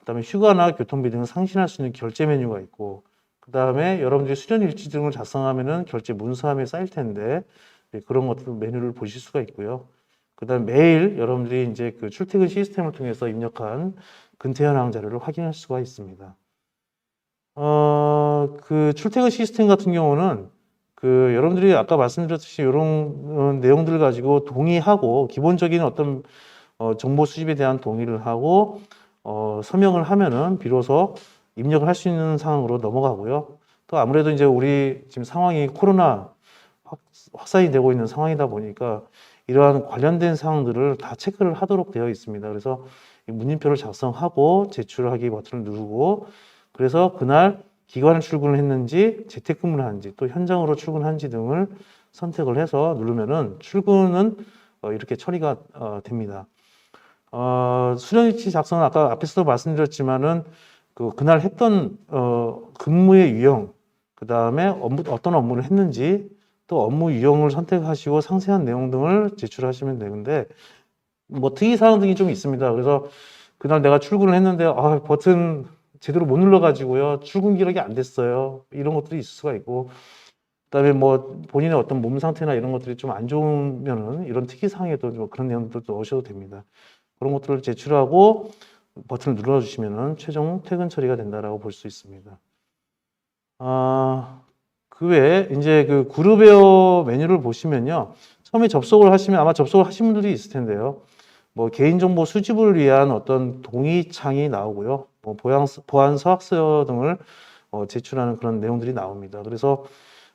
그다음에 휴가나 교통비 등을 상신할 수 있는 결제 메뉴가 있고, 그다음에 여러분들이 수련 일지 등을 작성하면은 결제 문서함에 쌓일 텐데 그런 것들 메뉴를 보실 수가 있고요. 그다음 매일 여러분들이 이제 그 출퇴근 시스템을 통해서 입력한 근태 현황 자료를 확인할 수가 있습니다. 그 출퇴근 시스템 같은 경우는 여러분들이 아까 말씀드렸듯이 이런 내용들을 가지고 동의하고 기본적인 어떤 정보 수집에 대한 동의를 하고 서명을 하면은 비로소 입력을 할 수 있는 상황으로 넘어가고요. 또 아무래도 이제 우리 지금 상황이 코로나 확산이 되고 있는 상황이다 보니까 이러한 관련된 사항들을 다 체크를 하도록 되어 있습니다. 그래서 이 문진표를 작성하고 제출하기 버튼을 누르고 그래서 그날 기관 출근을 했는지 재택근무를 하는지 또 현장으로 출근하는지 등을 선택을 해서 누르면은 출근은 이렇게 처리가 됩니다. 수령일치 작성은 아까 앞에서도 말씀드렸지만은 그날 했던 근무의 유형, 그 다음에 어떤 업무를 했는지 또 업무 유형을 선택하시고 상세한 내용 등을 제출하시면 되는데 뭐 특이사항 등이 좀 있습니다. 그래서 그날 내가 출근을 했는데 버튼 제대로 못 눌러가지고요 출근 기록이 안 됐어요. 이런 것들이 있을 수가 있고 그다음에 뭐 본인의 어떤 몸 상태나 이런 것들이 좀 안 좋으면은 이런 특이사항에도 좀 그런 내용들도 넣으셔도 됩니다. 그런 것들을 제출하고 버튼을 눌러주시면은 최종 퇴근 처리가 된다라고 볼 수 있습니다. 그 외에 이제 그 그룹웨어 메뉴를 보시면요. 처음에 접속을 하시면 아마 접속을 하신 분들이 있을 텐데요. 뭐 개인정보 수집을 위한 어떤 동의창이 나오고요. 뭐 보안 서약서 등을 제출하는 그런 내용들이 나옵니다. 그래서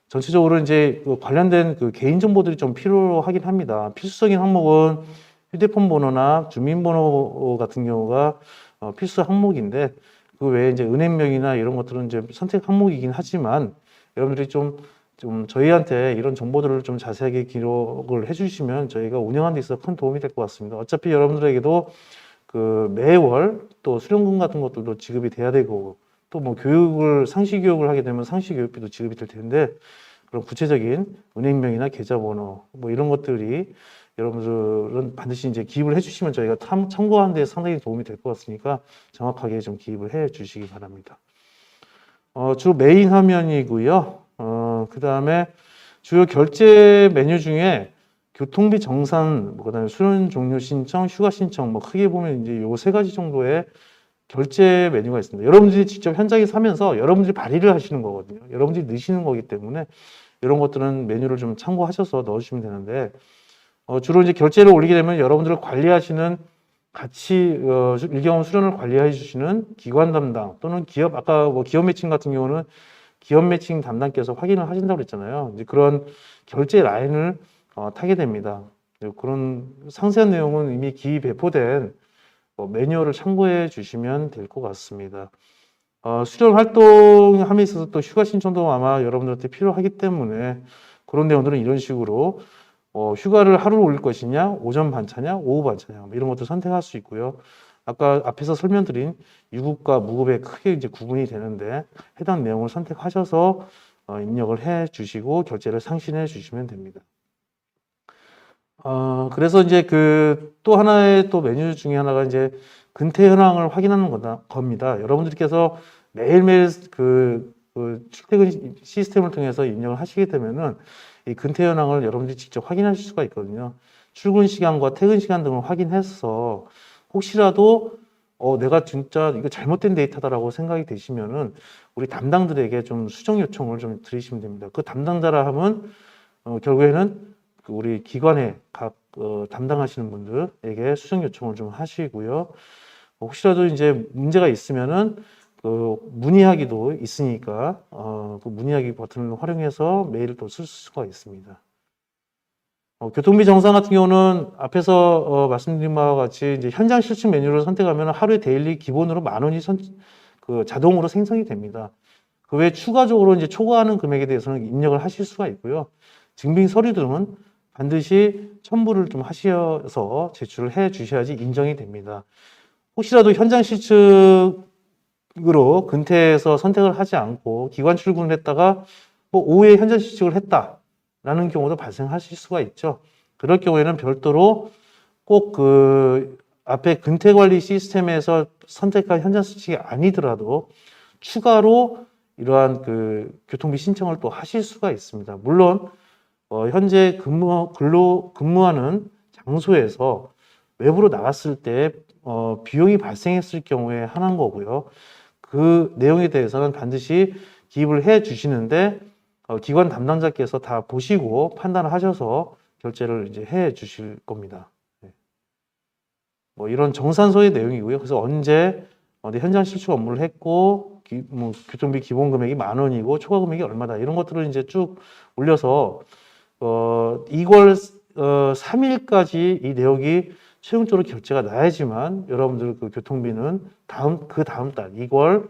전체적으로 이제 관련된 그 개인정보들이 좀 필요하긴 합니다. 필수적인 항목은 휴대폰 번호나 주민번호 같은 경우가 필수 항목인데 그 외에 이제 은행명이나 이런 것들은 이제 선택 항목이긴 하지만 여러분들이 좀 저희한테 이런 정보들을 좀 자세하게 기록을 해주시면 저희가 운영하는 데 있어서 큰 도움이 될 것 같습니다. 어차피 여러분들에게도 그 매월 또 수령금 같은 것들도 지급이 돼야 되고 또 뭐 상시 교육을 하게 되면 상시 교육비도 지급이 될 텐데 그런 구체적인 은행명이나 계좌번호 뭐 이런 것들이 여러분들은 반드시 이제 기입을 해주시면 저희가 참고하는 데 상당히 도움이 될 것 같으니까 정확하게 좀 기입을 해 주시기 바랍니다. 주 메인 화면이고요. 그 다음에 주요 결제 메뉴 중에 교통비 정산, 그다음에 수련 종료 신청, 휴가 신청, 뭐 크게 보면 이제 요 세 가지 정도의 결제 메뉴가 있습니다. 여러분들이 직접 현장에서 하면서 여러분들이 발의를 하시는 거거든요. 여러분들이 넣으시는 거기 때문에 이런 것들은 메뉴를 좀 참고하셔서 넣어주시면 되는데 주로 이제 결제를 올리게 되면 여러분들을 관리하시는 같이 일경험 수련을 관리해 주시는 기관 담당 또는 기업 아까 뭐 기업 매칭 같은 경우는 기업 매칭 담당께서 확인을 하신다고 그랬잖아요. 이제 그런 결제 라인을 타게 됩니다. 그런 상세한 내용은 이미 배포된 매뉴얼을 참고해 주시면 될 것 같습니다. 수련 활동함에 있어서 또 휴가 신청도 아마 여러분들한테 필요하기 때문에 그런 내용들은 이런 식으로 휴가를 하루를 올릴 것이냐, 오전 반차냐, 오후 반차냐, 뭐 이런 것도 선택할 수 있고요. 아까 앞에서 설명드린 유급과 무급에 크게 이제 구분이 되는데 해당 내용을 선택하셔서 입력을 해 주시고 결제를 상신해 주시면 됩니다. 그래서 이제 또 하나의 또 메뉴 중에 하나가 이제 근태 현황을 확인하는 겁니다. 여러분들께서 매일매일 출퇴근 시스템을 통해서 입력을 하시게 되면은 이 근태 현황을 여러분들이 직접 확인하실 수가 있거든요. 출근 시간과 퇴근 시간 등을 확인해서 혹시라도 내가 진짜 이거 잘못된 데이터다라고 생각이 되시면은 우리 담당들에게 좀 수정 요청을 좀 드리시면 됩니다. 그 담당자라 하면 결국에는 우리 기관의 각 담당하시는 분들에게 수정 요청을 좀 하시고요. 혹시라도 이제 문제가 있으면은 문의하기도 있으니까 그 문의하기 버튼을 활용해서 메일을 또 쓸 수가 있습니다. 교통비 정산 같은 경우는 앞에서 말씀드린 바와 같이 이제 현장 실측 메뉴를 선택하면 하루에 데일리 기본으로 10,000원이 자동으로 생성이 됩니다. 그 외에 추가적으로 이제 초과하는 금액에 대해서는 입력을 하실 수가 있고요. 증빙 서류 등은 반드시 첨부를 좀 하셔서 제출을 해 주셔야지 인정이 됩니다. 혹시라도 현장 실측으로 근태에서 선택을 하지 않고 기관 출근을 했다가 뭐 오후에 현장 실측을 했다라는 경우도 발생하실 수가 있죠. 그럴 경우에는 별도로 꼭 앞에 근태 관리 시스템에서 선택한 현장 실측이 아니더라도 추가로 이러한 교통비 신청을 또 하실 수가 있습니다. 물론 현재 근무하는 장소에서 외부로 나갔을 때 비용이 발생했을 경우에 하는 거고요. 그 내용에 대해서는 반드시 기입을 해 주시는데 기관 담당자께서 다 보시고 판단을 하셔서 결제를 이제 해 주실 겁니다. 뭐 이런 정산서의 내용이고요. 그래서 언제 현장 실축 업무를 했고 교통비 기본 금액이 10,000원이고 초과 금액이 얼마다 이런 것들을 이제 쭉 올려서 2월 3일까지 이 내역이 최종적으로 결제가 나야지만 여러분들 그 교통비는 그 다음 달 2월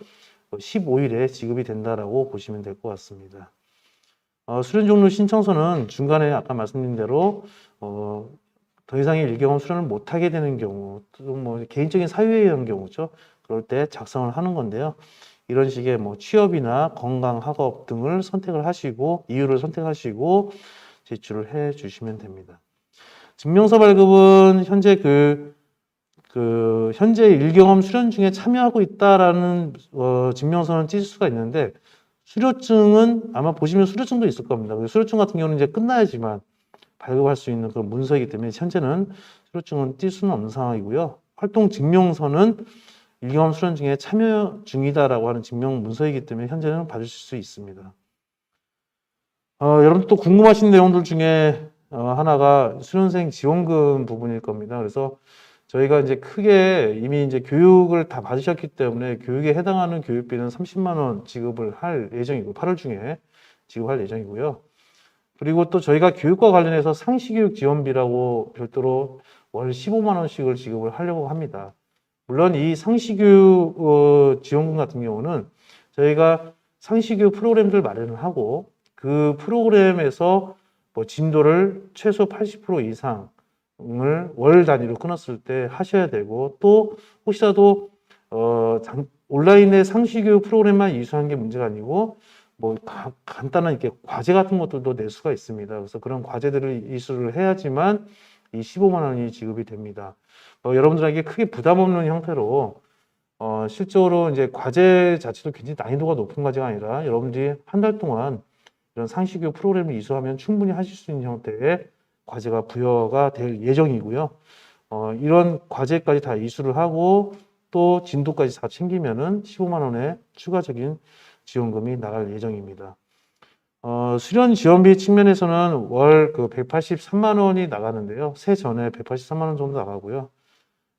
15일에 지급이 된다라고 보시면 될 것 같습니다. 수련 종료 신청서는 중간에 아까 말씀드린 대로 더 이상의 일경험 수련을 못하게 되는 경우, 또 뭐 개인적인 사유에 의한 경우죠. 그럴 때 작성을 하는 건데요. 이런 식의 뭐 취업이나 건강, 학업 등을 선택을 하시고 이유를 선택하시고 제출을 해 주시면 됩니다. 증명서 발급은 현재 현재 일경험 수련 중에 참여하고 있다라는 증명서는 찢을 수가 있는데 수료증은 아마 보시면 수료증도 있을 겁니다. 수료증 같은 경우는 이제 끝나야지만 발급할 수 있는 그런 문서이기 때문에 현재는 수료증은 띌 수는 없는 상황이고요. 활동 증명서는 일경험 수련 중에 참여 중이다라고 하는 증명 문서이기 때문에 현재는 받으실 수 있습니다. 여러분 또 궁금하신 내용들 중에 하나가 수련생 지원금 부분일 겁니다. 그래서 저희가 이제 크게 이미 이제 교육을 다 받으셨기 때문에 교육에 해당하는 교육비는 30만 원 지급을 할 예정이고 8월 중에 지급할 예정이고요. 그리고 또 저희가 교육과 관련해서 상시교육 지원비라고 별도로 월 15만 원씩을 지급을 하려고 합니다. 물론 이 상시교육 지원금 같은 경우는 저희가 상시교육 프로그램들 마련을 하고 그 프로그램에서 뭐 진도를 최소 80% 이상을 월 단위로 끊었을 때 하셔야 되고 또 혹시라도 온라인의 상시교육 프로그램만 이수한 게 문제가 아니고 뭐 간단한 이렇게 과제 같은 것들도 낼 수가 있습니다. 그래서 그런 과제들을 이수를 해야지만 이 15만 원이 지급이 됩니다. 여러분들에게 크게 부담 없는 형태로 실제로 이제 과제 자체도 굉장히 난이도가 높은 과제가 아니라 여러분들이 한 달 동안 이런 상시교육 프로그램을 이수하면 충분히 하실 수 있는 형태의 과제가 부여가 될 예정이고요. 이런 과제까지 다 이수를 하고 또 진도까지 다 챙기면은 15만 원의 추가적인 지원금이 나갈 예정입니다. 수련 지원비 측면에서는 월 183만 원이 나가는데요. 세전에 183만 원 정도 나가고요.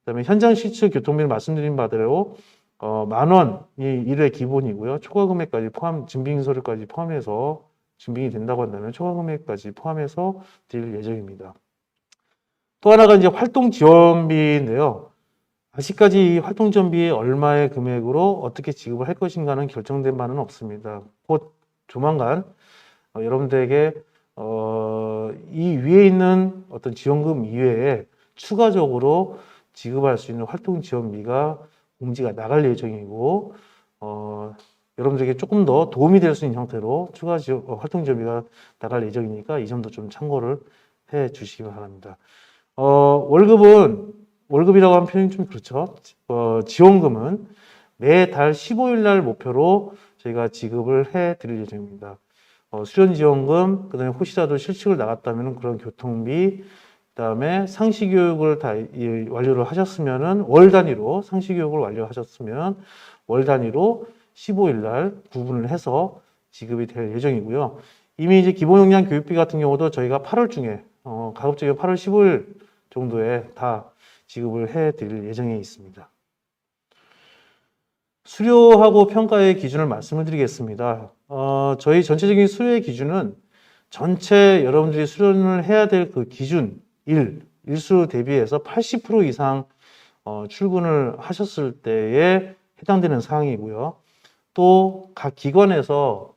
그다음에 현장 실측 교통비는 말씀드린 바대로 만 원이 1회 기본이고요. 초과 금액까지 증빙 서류까지 포함해서 증빙이 된다고 한다면 초과 금액까지 포함해서 드릴 예정입니다. 또 하나가 이제 활동 지원비인데요. 아직까지 이 활동 지원비 얼마의 금액으로 어떻게 지급을 할 것인가는 결정된 바는 없습니다. 곧 조만간 여러분들에게 이 위에 있는 어떤 지원금 이외에 추가적으로 지급할 수 있는 활동 지원비가 공지가 나갈 예정이고 여러분들에게 조금 더 도움이 될 수 있는 형태로 추가 활동 지원비가 나갈 예정이니까 이 점도 좀 참고를 해 주시기 바랍니다. 월급이라고 하는 표현이 좀 그렇죠. 지원금은 매달 15일 날 목표로 저희가 지급을 해 드릴 예정입니다. 수련 지원금, 그다음에 혹시라도 실직을 나갔다면 그런 교통비, 그다음에 상시 교육을 다 완료를 하셨으면은 월 단위로 상시 교육을 완료하셨으면 월 단위로 15일 날 구분을 해서 지급이 될 예정이고요. 이미 이제 기본 역량 교육비 같은 경우도 저희가 8월 중에 가급적이면 8월 15일 정도에 다 지급을 해 드릴 예정에 있습니다. 수료하고 평가의 기준을 말씀을 드리겠습니다. 저희 전체적인 수료의 기준은 전체 여러분들이 수련을 해야 될 그 기준 일수 대비해서 80% 이상 출근을 하셨을 때에 해당되는 사항이고요. 또 각 기관에서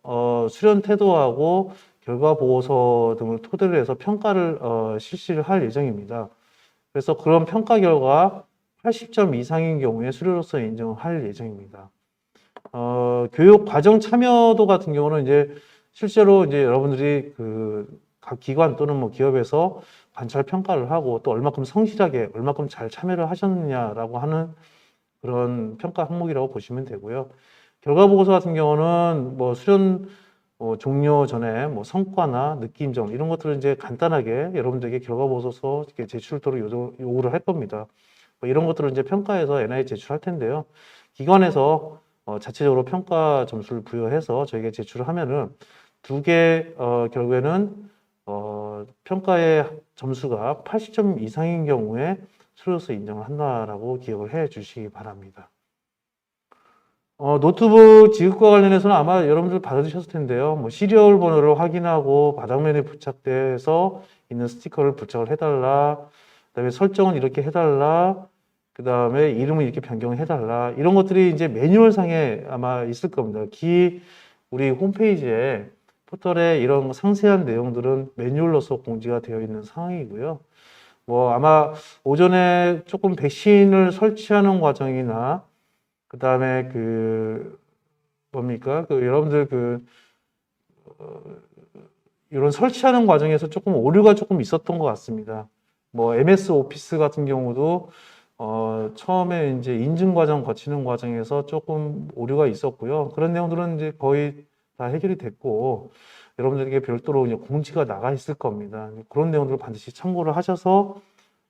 수련 태도하고 결과 보고서 등을 토대로 해서 평가를 실시를 할 예정입니다. 그래서 그런 평가 결과 80점 이상인 경우에 수료로서 인정할 예정입니다. 교육 과정 참여도 같은 경우는 이제 실제로 이제 여러분들이 각 기관 또는 뭐 기업에서 관찰 평가를 하고 또 얼마큼 성실하게 얼마큼 잘 참여를 하셨느냐라고 하는 그런 평가 항목이라고 보시면 되고요. 결과 보고서 같은 경우는 뭐 수련 종료 전에 뭐 성과나 느낀 점 이런 것들을 이제 간단하게 여러분들에게 결과 보고서 이렇게 제출토록 요구를 할 겁니다. 뭐 이런 것들을 이제 평가해서 NI에 제출할 텐데요. 기관에서 자체적으로 평가 점수를 부여해서 저에게 제출을 하면은 두 개 결국에는 평가의 점수가 80점 이상인 경우에 수료로서 인정을 한다라고 기억을 해 주시기 바랍니다. 노트북 지급과 관련해서는 아마 여러분들 받으셨을 텐데요. 뭐 시리얼 번호를 확인하고 바닥면에 부착돼서 있는 스티커를 부착을 해달라. 그다음에 설정은 이렇게 해달라. 그다음에 이름을 이렇게 변경해달라. 이런 것들이 이제 매뉴얼상에 아마 있을 겁니다. 우리 홈페이지에 포털에 이런 상세한 내용들은 매뉴얼로서 공지가 되어 있는 상황이고요. 뭐 아마 오전에 조금 백신을 설치하는 과정이나 그다음에 여러분들 이런 설치하는 과정에서 조금 오류가 조금 있었던 것 같습니다. 뭐 MS 오피스 같은 경우도 처음에 이제 인증 과정 거치는 과정에서 조금 오류가 있었고요. 그런 내용들은 이제 거의 다 해결이 됐고 여러분들에게 별도로 이제 공지가 나가 있을 겁니다. 그런 내용들을 반드시 참고를 하셔서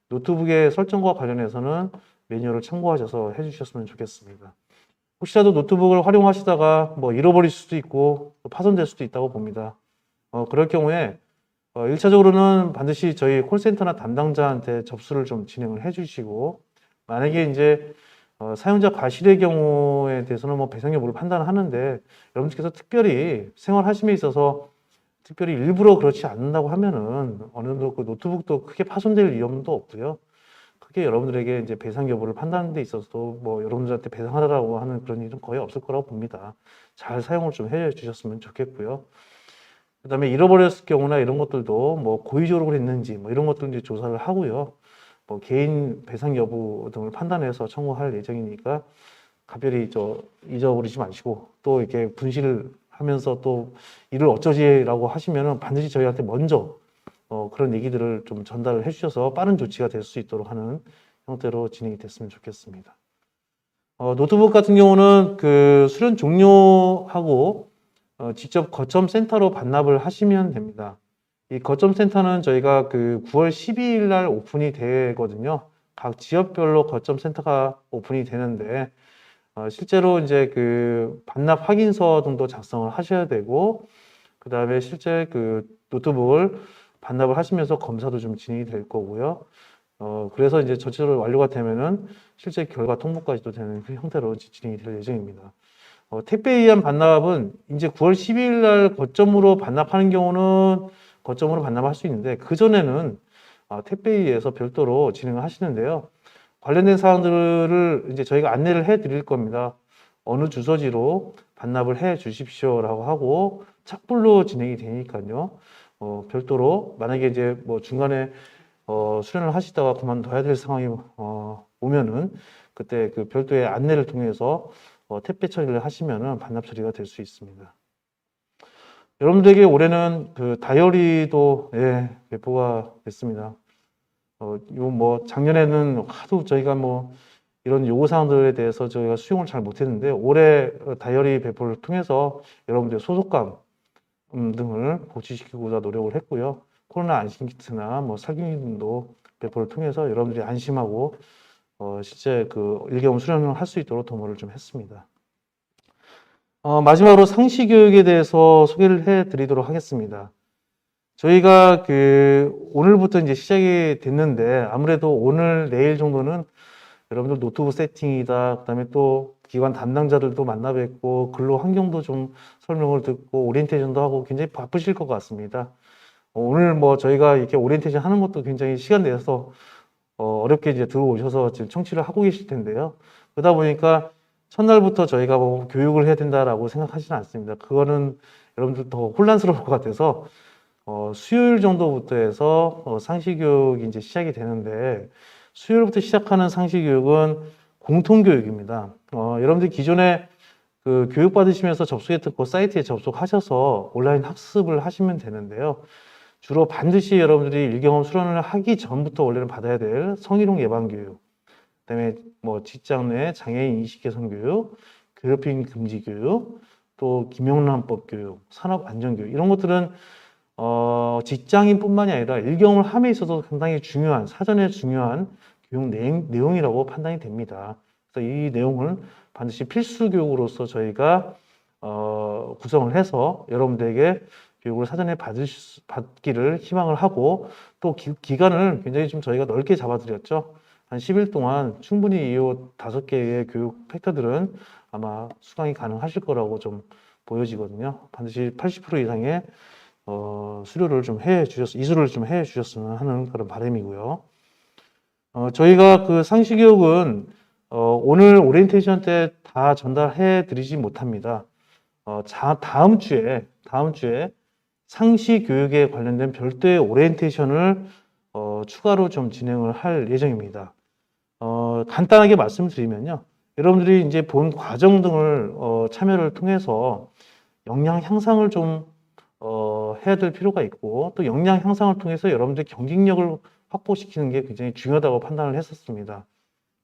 노트북의 설정과 관련해서는 매뉴얼을 참고하셔서 해주셨으면 좋겠습니다. 혹시라도 노트북을 활용하시다가 뭐 잃어버릴 수도 있고 또 파손될 수도 있다고 봅니다. 그럴 경우에 1차적으로는 반드시 저희 콜센터나 담당자한테 접수를 좀 진행을 해주시고 만약에 이제 사용자 과실의 경우에 대해서는 뭐 배상 여부를 판단하는데 여러분께서 특별히 생활하심에 있어서 특별히 일부러 그렇지 않는다고 하면은 어느 정도 그 노트북도 크게 파손될 위험도 없고요. 크게 여러분들에게 이제 배상 여부를 판단하는 데 있어서도 뭐 여러분들한테 배상하라고 하는 그런 일은 거의 없을 거라고 봅니다. 잘 사용을 좀 해 주셨으면 좋겠고요. 그다음에 잃어버렸을 경우나 이런 것들도 뭐 고의적으로 했는지 뭐 이런 것들 이제 조사를 하고요. 뭐 개인 배상 여부 등을 판단해서 청구할 예정이니까 각별히 잊어버리지 마시고 또 이렇게 분실을 하면서 또 이를 어쩌지라고 하시면은 반드시 저희한테 먼저 그런 얘기들을 좀 전달을 해주셔서 빠른 조치가 될 수 있도록 하는 형태로 진행이 됐으면 좋겠습니다. 노트북 같은 경우는 그 수련 종료하고 직접 거점 센터로 반납을 하시면 됩니다. 이 거점 센터는 저희가 그 9월 12일 날 오픈이 되거든요. 각 지역별로 거점 센터가 오픈이 되는데 실제로 이제 그 반납 확인서 등도 작성을 하셔야 되고 그 다음에 실제 그 노트북을 반납을 하시면서 검사도 좀 진행이 될 거고요. 그래서 이제 전체적으로 완료가 되면은 실제 결과 통보까지도 되는 그 형태로 진행이 될 예정입니다. 택배에 의한 반납은 이제 9월 12일 날 거점으로 반납하는 경우는 거점으로 반납할 수 있는데 그전에는 택배에 의해서 별도로 진행을 하시는데요. 관련된 사항들을 이제 저희가 안내를 해 드릴 겁니다. 어느 주소지로 반납을 해 주십시오라고 하고 착불로 진행이 되니까요. 별도로 만약에 이제 뭐 중간에 수련을 하시다가 그만둬야 될 상황이 오면은 그때 그 별도의 안내를 통해서 택배 처리를 하시면은 반납 처리가 될 수 있습니다. 여러분들에게 올해는 그 다이어리도 배포가 됐습니다. 요 뭐 작년에는 하도 저희가 뭐 이런 요구 사항들에 대해서 저희가 수용을 잘 못했는데 올해 다이어리 배포를 통해서 여러분들의 소속감 등을 고취시키고자 노력을 했고요. 코로나 안심 키트나 뭐 살균기 등도 배포를 통해서 여러분들이 안심하고 실제 그 일개원 수련을 할 수 있도록 도모를 좀 했습니다. 마지막으로 상시 교육에 대해서 소개를 해 드리도록 하겠습니다. 저희가 오늘부터 이제 시작이 됐는데 아무래도 오늘 내일 정도는 여러분들 노트북 세팅이다. 그다음에 또 기관 담당자들도 만나 뵙고 근로 환경도 좀 설명을 듣고 오리엔테이션도 하고 굉장히 바쁘실 것 같습니다. 오늘 뭐 저희가 이렇게 오리엔테이션 하는 것도 굉장히 시간 내서 어렵게 이제 들어오셔서 지금 청취를 하고 계실 텐데요. 그러다 보니까 첫날부터 저희가 뭐 교육을 해야 된다라고 생각하지는 않습니다. 그거는 여러분들 더 혼란스러울 것 같아서 수요일 정도부터 해서 상시 교육이 이제 시작이 되는데 수요일부터 시작하는 상시 교육은 공통 교육입니다. 여러분들 기존에 그 교육 받으시면서 접속해 듣고 사이트에 접속하셔서 온라인 학습을 하시면 되는데요. 주로 반드시 여러분들이 일경험 수련을 하기 전부터 원래는 받아야 될 성희롱 예방 교육, 그다음에 뭐 직장 내 장애인 인식 개선 교육, 괴롭힘 금지 교육, 또 김영란법 교육, 산업 안전 교육 이런 것들은 직장인뿐만이 아니라 일경험을 함에 있어서 상당히 중요한 사전에 중요한 교육 내용이라고 판단이 됩니다. 그래서 이 내용을 반드시 필수 교육으로서 저희가 구성을 해서 여러분들에게 교육을 사전에 받기를 희망을 하고 또 기간을 굉장히 좀 저희가 넓게 잡아드렸죠. 한 10일 동안 충분히 이 5개의 교육 팩터들은 아마 수강이 가능하실 거라고 좀 보여지거든요. 반드시 80% 이상의 수료를 좀 이수를 좀 해 주셨으면 하는 그런 바람이고요. 저희가 그 상시교육은 오늘 오리엔테이션 때 다 전달해 드리지 못합니다. 다음 주에 상시 교육에 관련된 별도의 오리엔테이션을 추가로 좀 진행을 할 예정입니다. 간단하게 말씀드리면요. 여러분들이 이제 본 과정 등을 참여를 통해서 역량 향상을 좀 해야 될 필요가 있고, 또 역량 향상을 통해서 여러분들의 경쟁력을 확보시키는 게 굉장히 중요하다고 판단을 했었습니다.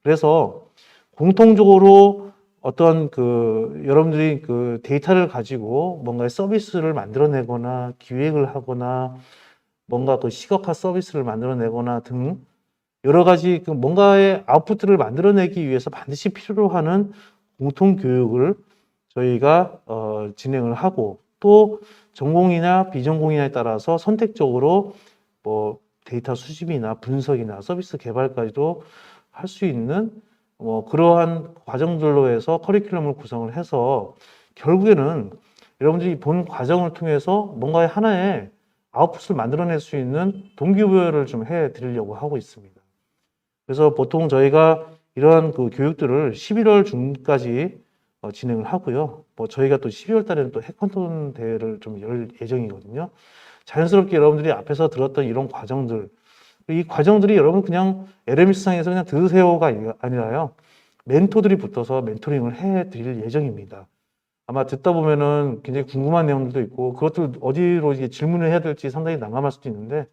그래서 공통적으로 어떤 여러분들이 그 데이터를 가지고 뭔가 서비스를 만들어내거나 기획을 하거나 뭔가 그 시각화 서비스를 만들어내거나 등 여러 가지 그 뭔가의 아웃풋들을 만들어내기 위해서 반드시 필요로 하는 공통 교육을 저희가 진행을 하고, 또 전공이나 비전공이냐에 따라서 선택적으로 뭐 데이터 수집이나 분석이나 서비스 개발까지도 할 수 있는 그러한 과정들로 해서 커리큘럼을 구성을 해서 결국에는 여러분들이 본 과정을 통해서 뭔가의 하나의 아웃풋을 만들어낼 수 있는 동기부여를 좀 해 드리려고 하고 있습니다. 그래서 보통 저희가 이러한 그 교육들을 11월 중까지 진행을 하고요. 저희가 또 12월 달에는 또 해커톤 대회를 좀 열 예정이거든요. 자연스럽게 여러분들이 앞에서 들었던 이런 과정들, 이 과정들이 여러분 그냥 LMS상에서 그냥 들으세요가 아니라요. 멘토들이 붙어서 멘토링을 해 드릴 예정입니다. 아마 듣다 보면은 굉장히 궁금한 내용들도 있고, 그것들 어디로 이제 질문을 해야 될지 상당히 난감할 수도 있는데,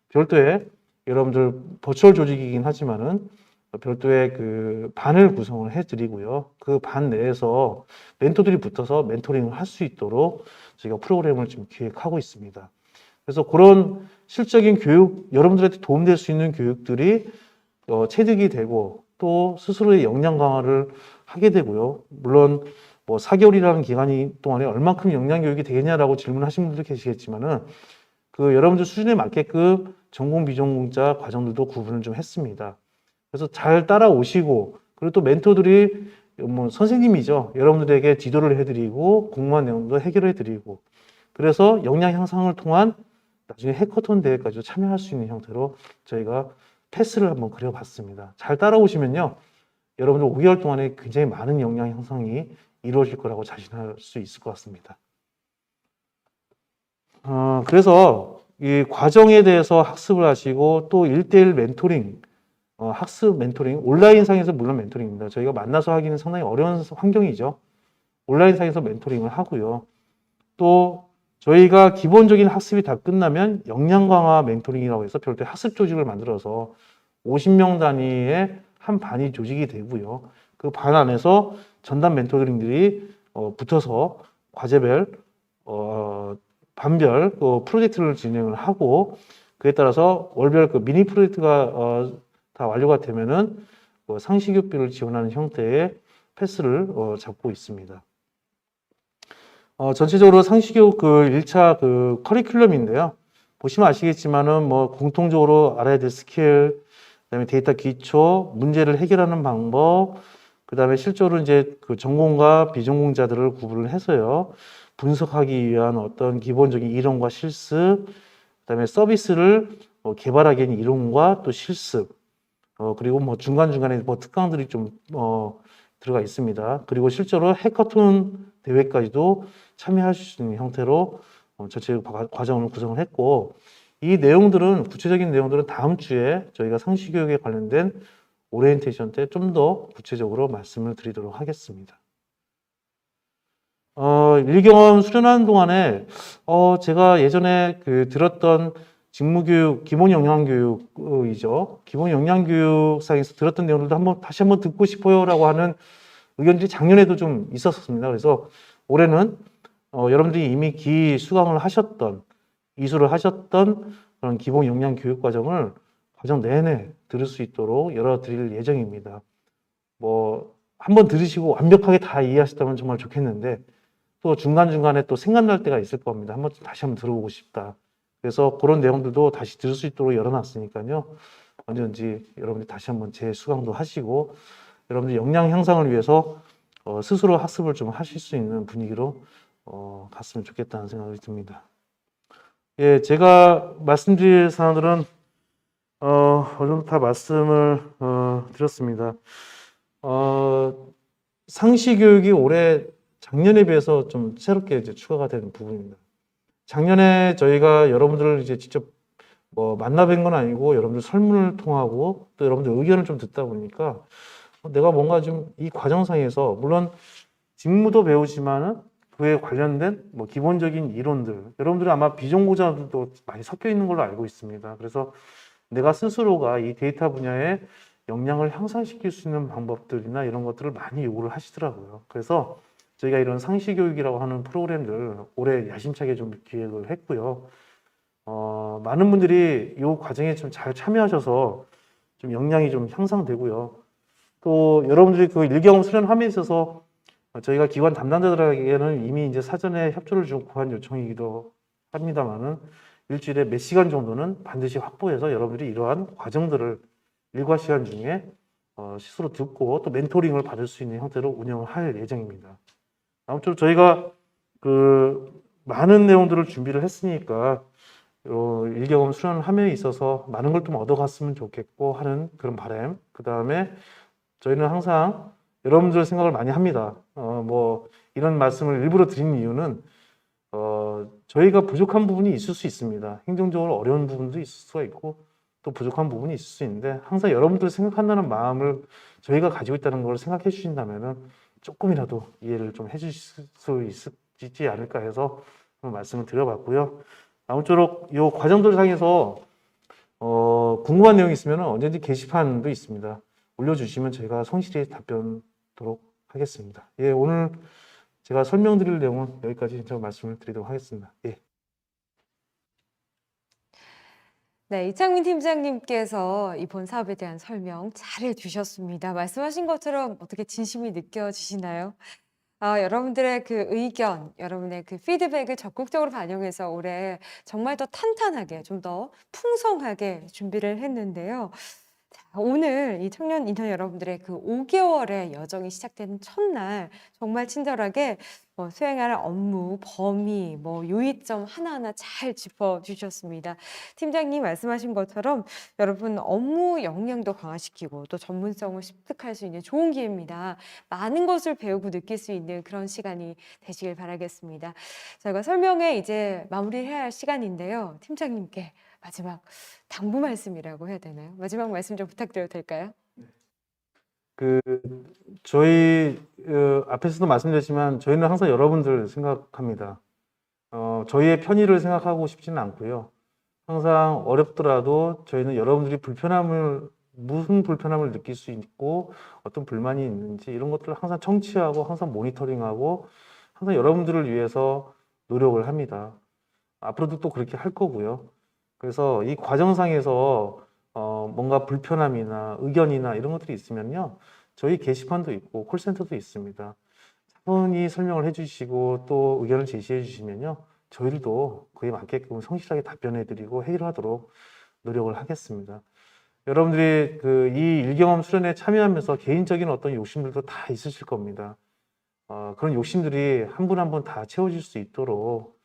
별도의 여러분들 버추얼 조직이긴 하지만은 별도의 그 반을 구성을 해드리고요. 그 반 내에서 멘토들이 붙어서 멘토링을 할 수 있도록 저희가 프로그램을 지금 기획하고 있습니다. 그래서 그런 실적인 교육, 여러분들한테 도움될 수 있는 교육들이 체득이 되고, 또 스스로의 역량 강화를 하게 되고요. 물론 뭐 4개월이라는 기간이 동안에 얼만큼 역량 교육이 되겠냐라고 질문하시는 분들도 계시겠지만은, 그 여러분들 수준에 맞게끔 전공 비전공자 과정들도 구분을 좀 했습니다. 그래서 잘 따라오시고, 그리고 또 멘토들이 뭐 선생님이죠. 여러분들에게 지도를 해드리고 궁금한 내용도 해결해드리고, 그래서 역량 향상을 통한 나중에 해커톤 대회까지 참여할 수 있는 형태로 저희가 패스를 한번 그려봤습니다. 잘 따라오시면요, 여러분들 5개월 동안에 굉장히 많은 역량 향상이 이루어질 거라고 자신할 수 있을 것 같습니다. 그래서 이 과정에 대해서 학습을 하시고, 또 1대1 멘토링, 학습 멘토링, 온라인상에서 물론 멘토링입니다. 저희가 만나서 하기는 상당히 어려운 환경이죠. 온라인상에서 멘토링을 하고요. 또 저희가 기본적인 학습이 다 끝나면 역량 강화 멘토링이라고 해서 별도의 학습 조직을 만들어서 50명 단위의 한 반이 조직이 되고요. 그 반 안에서 전담 멘토링들이 붙어서 과제별, 반별 프로젝트를 진행을 하고, 그에 따라서 월별 그 미니 프로젝트가 다 완료가 되면은 상시교육비를 지원하는 형태의 패스를 잡고 있습니다. 전체적으로 상시교육 그 1차 그 커리큘럼인데요. 보시면 아시겠지만은 뭐 공통적으로 알아야 될 스킬, 그다음에 데이터 기초, 문제를 해결하는 방법, 그다음에 실제로 이제 그 전공과 비전공자들을 구분을 해서요, 분석하기 위한 어떤 기본적인 이론과 실습, 그다음에 서비스를 개발하기 위한 이론과 또 실습, 그리고 뭐 중간중간에 뭐 특강들이 좀 들어가 있습니다. 그리고 실제로 해커톤 대회까지도 참여할 수 있는 형태로 전체 과정을 구성을 했고, 이 내용들은, 구체적인 내용들은 다음 주에 저희가 상시교육에 관련된 오리엔테이션 때 좀 더 구체적으로 말씀을 드리도록 하겠습니다. 일경험 수련하는 동안에 제가 예전에 그 들었던 직무교육, 기본역량교육이죠. 기본역량교육상에서 들었던 내용들도 다시 한번 듣고 싶어요라고 하는 의견들이 작년에도 좀 있었습니다. 그래서 올해는 여러분들이 이미 수강을 하셨던, 이수를 하셨던 그런 기본역량교육 과정을 과정 내내 들을 수 있도록 열어드릴 예정입니다. 뭐 한번 들으시고 완벽하게 다 이해하셨다면 정말 좋겠는데, 또 중간중간에 또 생각날 때가 있을 겁니다. 다시 한번 들어보고 싶다. 그래서 그런 내용들도 다시 들을 수 있도록 열어놨으니까요. 언제든지 여러분들이 다시 한번 재수강도 하시고, 여러분들 역량 향상을 위해서 스스로 학습을 좀 하실 수 있는 분위기로 갔으면 좋겠다는 생각이 듭니다. 예, 제가 말씀드릴 사항들은 어느 정도 다 말씀을 드렸습니다. 상시 교육이 올해 작년에 비해서 좀 새롭게 이제 추가가 된 부분입니다. 작년에 저희가 여러분들을 이제 직접 뭐 만나 뵌 건 아니고 여러분들 설문을 통하고 또 여러분들 의견을 좀 듣다 보니까 내가 뭔가 좀 이 과정상에서 물론 직무도 배우지만은 그에 관련된 뭐 기본적인 이론들 여러분들이 아마 비전고자들도 많이 섞여 있는 걸로 알고 있습니다. 그래서 내가 스스로가 이 데이터 분야에 역량을 향상시킬 수 있는 방법들이나 이런 것들을 많이 요구를 하시더라고요. 그래서 저희가 이런 상시 교육이라고 하는 프로그램들 올해 야심차게 좀 기획을 했고요. 많은 분들이 이 과정에 좀 잘 참여하셔서 좀 역량이 좀 향상되고요. 또 여러분들이 그 일경험 수련함에 있어서 저희가 기관 담당자들에게는 이미 이제 사전에 협조를 좀 구한 요청이기도 합니다만은 일주일에 몇 시간 정도는 반드시 확보해서 여러분들이 이러한 과정들을 일과 시간 중에 스스로 듣고 또 멘토링을 받을 수 있는 형태로 운영을 할 예정입니다. 아무쪼록 저희가 그 많은 내용들을 준비를 했으니까 일경험 수련함에 있어서 많은 걸 좀 얻어갔으면 좋겠고 하는 그런 바람. 그 다음에 저희는 항상 여러분들 생각을 많이 합니다. 뭐 이런 말씀을 일부러 드리는 이유는 저희가 부족한 부분이 있을 수 있습니다. 행정적으로 어려운 부분도 있을 수가 있고 또 부족한 부분이 있을 수 있는데 항상 여러분들을 생각한다는 마음을 저희가 가지고 있다는 걸 생각해 주신다면은 조금이라도 이해를 좀 해주실 수 있지 않을까 해서 한번 말씀을 드려봤고요. 아무쪼록 이 과정들 상에서 궁금한 내용이 있으면 언제든지 게시판도 있습니다. 올려주시면 제가 성실히 답변토록 하겠습니다. 예, 오늘 제가 설명드릴 내용은 여기까지 제가 말씀을 드리도록 하겠습니다. 예. 네, 이창민 팀장님께서 이번 사업에 대한 설명 잘 해주셨습니다. 말씀하신 것처럼 어떻게 진심이 느껴지시나요? 여러분들의 그 의견, 여러분의 그 피드백을 적극적으로 반영해서 올해 정말 더 탄탄하게, 좀 더 풍성하게 준비를 했는데요. 자, 오늘 이 청년 인턴 여러분들의 그 5개월의 여정이 시작되는 첫날 정말 친절하게 수행할 업무, 범위, 요의점 하나하나 잘 짚어주셨습니다. 팀장님 말씀하신 것처럼 여러분 업무 역량도 강화시키고 또 전문성을 습득할 수 있는 좋은 기회입니다. 많은 것을 배우고 느낄 수 있는 그런 시간이 되시길 바라겠습니다. 저희가 설명회 이제 마무리해야 할 시간인데요. 팀장님께 마지막 당부 말씀이라고 해야 되나요? 마지막 말씀 좀 부탁드려도 될까요? 저희 앞에서도 말씀드렸지만 저희는 항상 여러분들 생각합니다. 저희의 편의를 생각하고 싶지는 않고요. 항상 어렵더라도 저희는 여러분들이 무슨 불편함을 느낄 수 있고 어떤 불만이 있는지 이런 것들을 항상 청취하고 항상 모니터링하고 항상 여러분들을 위해서 노력을 합니다. 앞으로도 또 그렇게 할 거고요. 그래서 이 과정상에서 뭔가 불편함이나 의견이나 이런 것들이 있으면요. 저희 게시판도 있고 콜센터도 있습니다. 차분히 설명을 해주시고 또 의견을 제시해 주시면요. 저희들도 그에 맞게끔 성실하게 답변해 드리고 해결하도록 노력을 하겠습니다. 여러분들이 이 일경험 수련에 참여하면서 개인적인 어떤 욕심들도 다 있으실 겁니다. 그런 욕심들이 한 분 한 분 다 채워질 수 있도록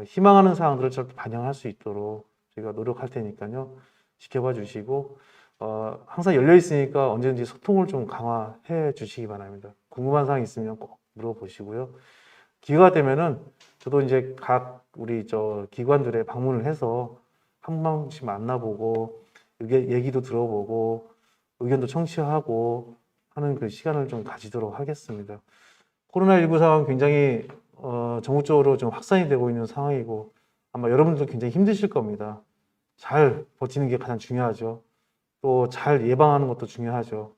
희망하는 사항들을 잘 반영할 수 있도록 저희가 노력할 테니까요. 지켜봐 주시고 항상 열려 있으니까 언제든지 소통을 좀 강화해 주시기 바랍니다. 궁금한 사항 있으면 꼭 물어보시고요. 기회가 되면은 저도 이제 각 우리 기관들에 방문을 해서 한 번씩 만나보고 얘기도 들어보고 의견도 청취하고 하는 그 시간을 좀 가지도록 하겠습니다. 코로나19 상황 굉장히 전국적으로 좀 확산이 되고 있는 상황이고 아마 여러분들도 굉장히 힘드실 겁니다. 잘 버티는 게 가장 중요하죠. 또 잘 예방하는 것도 중요하죠.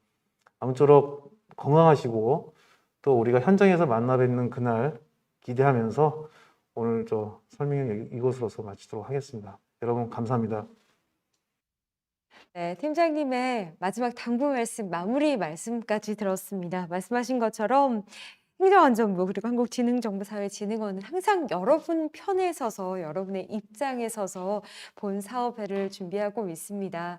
아무쪼록 건강하시고 또 우리가 현장에서 만나 뵙는 그날 기대하면서 오늘 설명을 이것으로서 마치도록 하겠습니다. 여러분 감사합니다. 네, 팀장님의 마지막 당부 말씀, 마무리 말씀까지 들었습니다. 말씀하신 것처럼 행정안전부 그리고 한국지능정보사회진흥원은 항상 여러분 편에 서서 여러분의 입장에 서서 본 사업회를 준비하고 있습니다.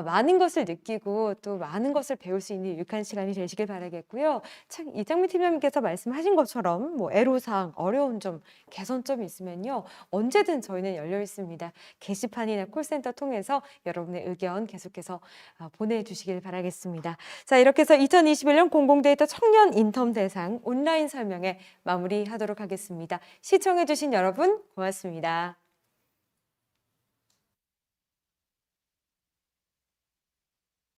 많은 것을 느끼고 또 많은 것을 배울 수 있는 유익한 시간이 되시길 바라겠고요. 참 이장미 팀장님께서 말씀하신 것처럼 뭐 애로사항, 어려운 점, 개선점이 있으면요. 언제든 저희는 열려 있습니다. 게시판이나 콜센터 통해서 여러분의 의견 계속해서 보내주시길 바라겠습니다. 자, 이렇게 해서 2021년 공공데이터 청년 인턴 대상 온라인 설명회 마무리하도록 하겠습니다. 시청해주신 여러분 고맙습니다.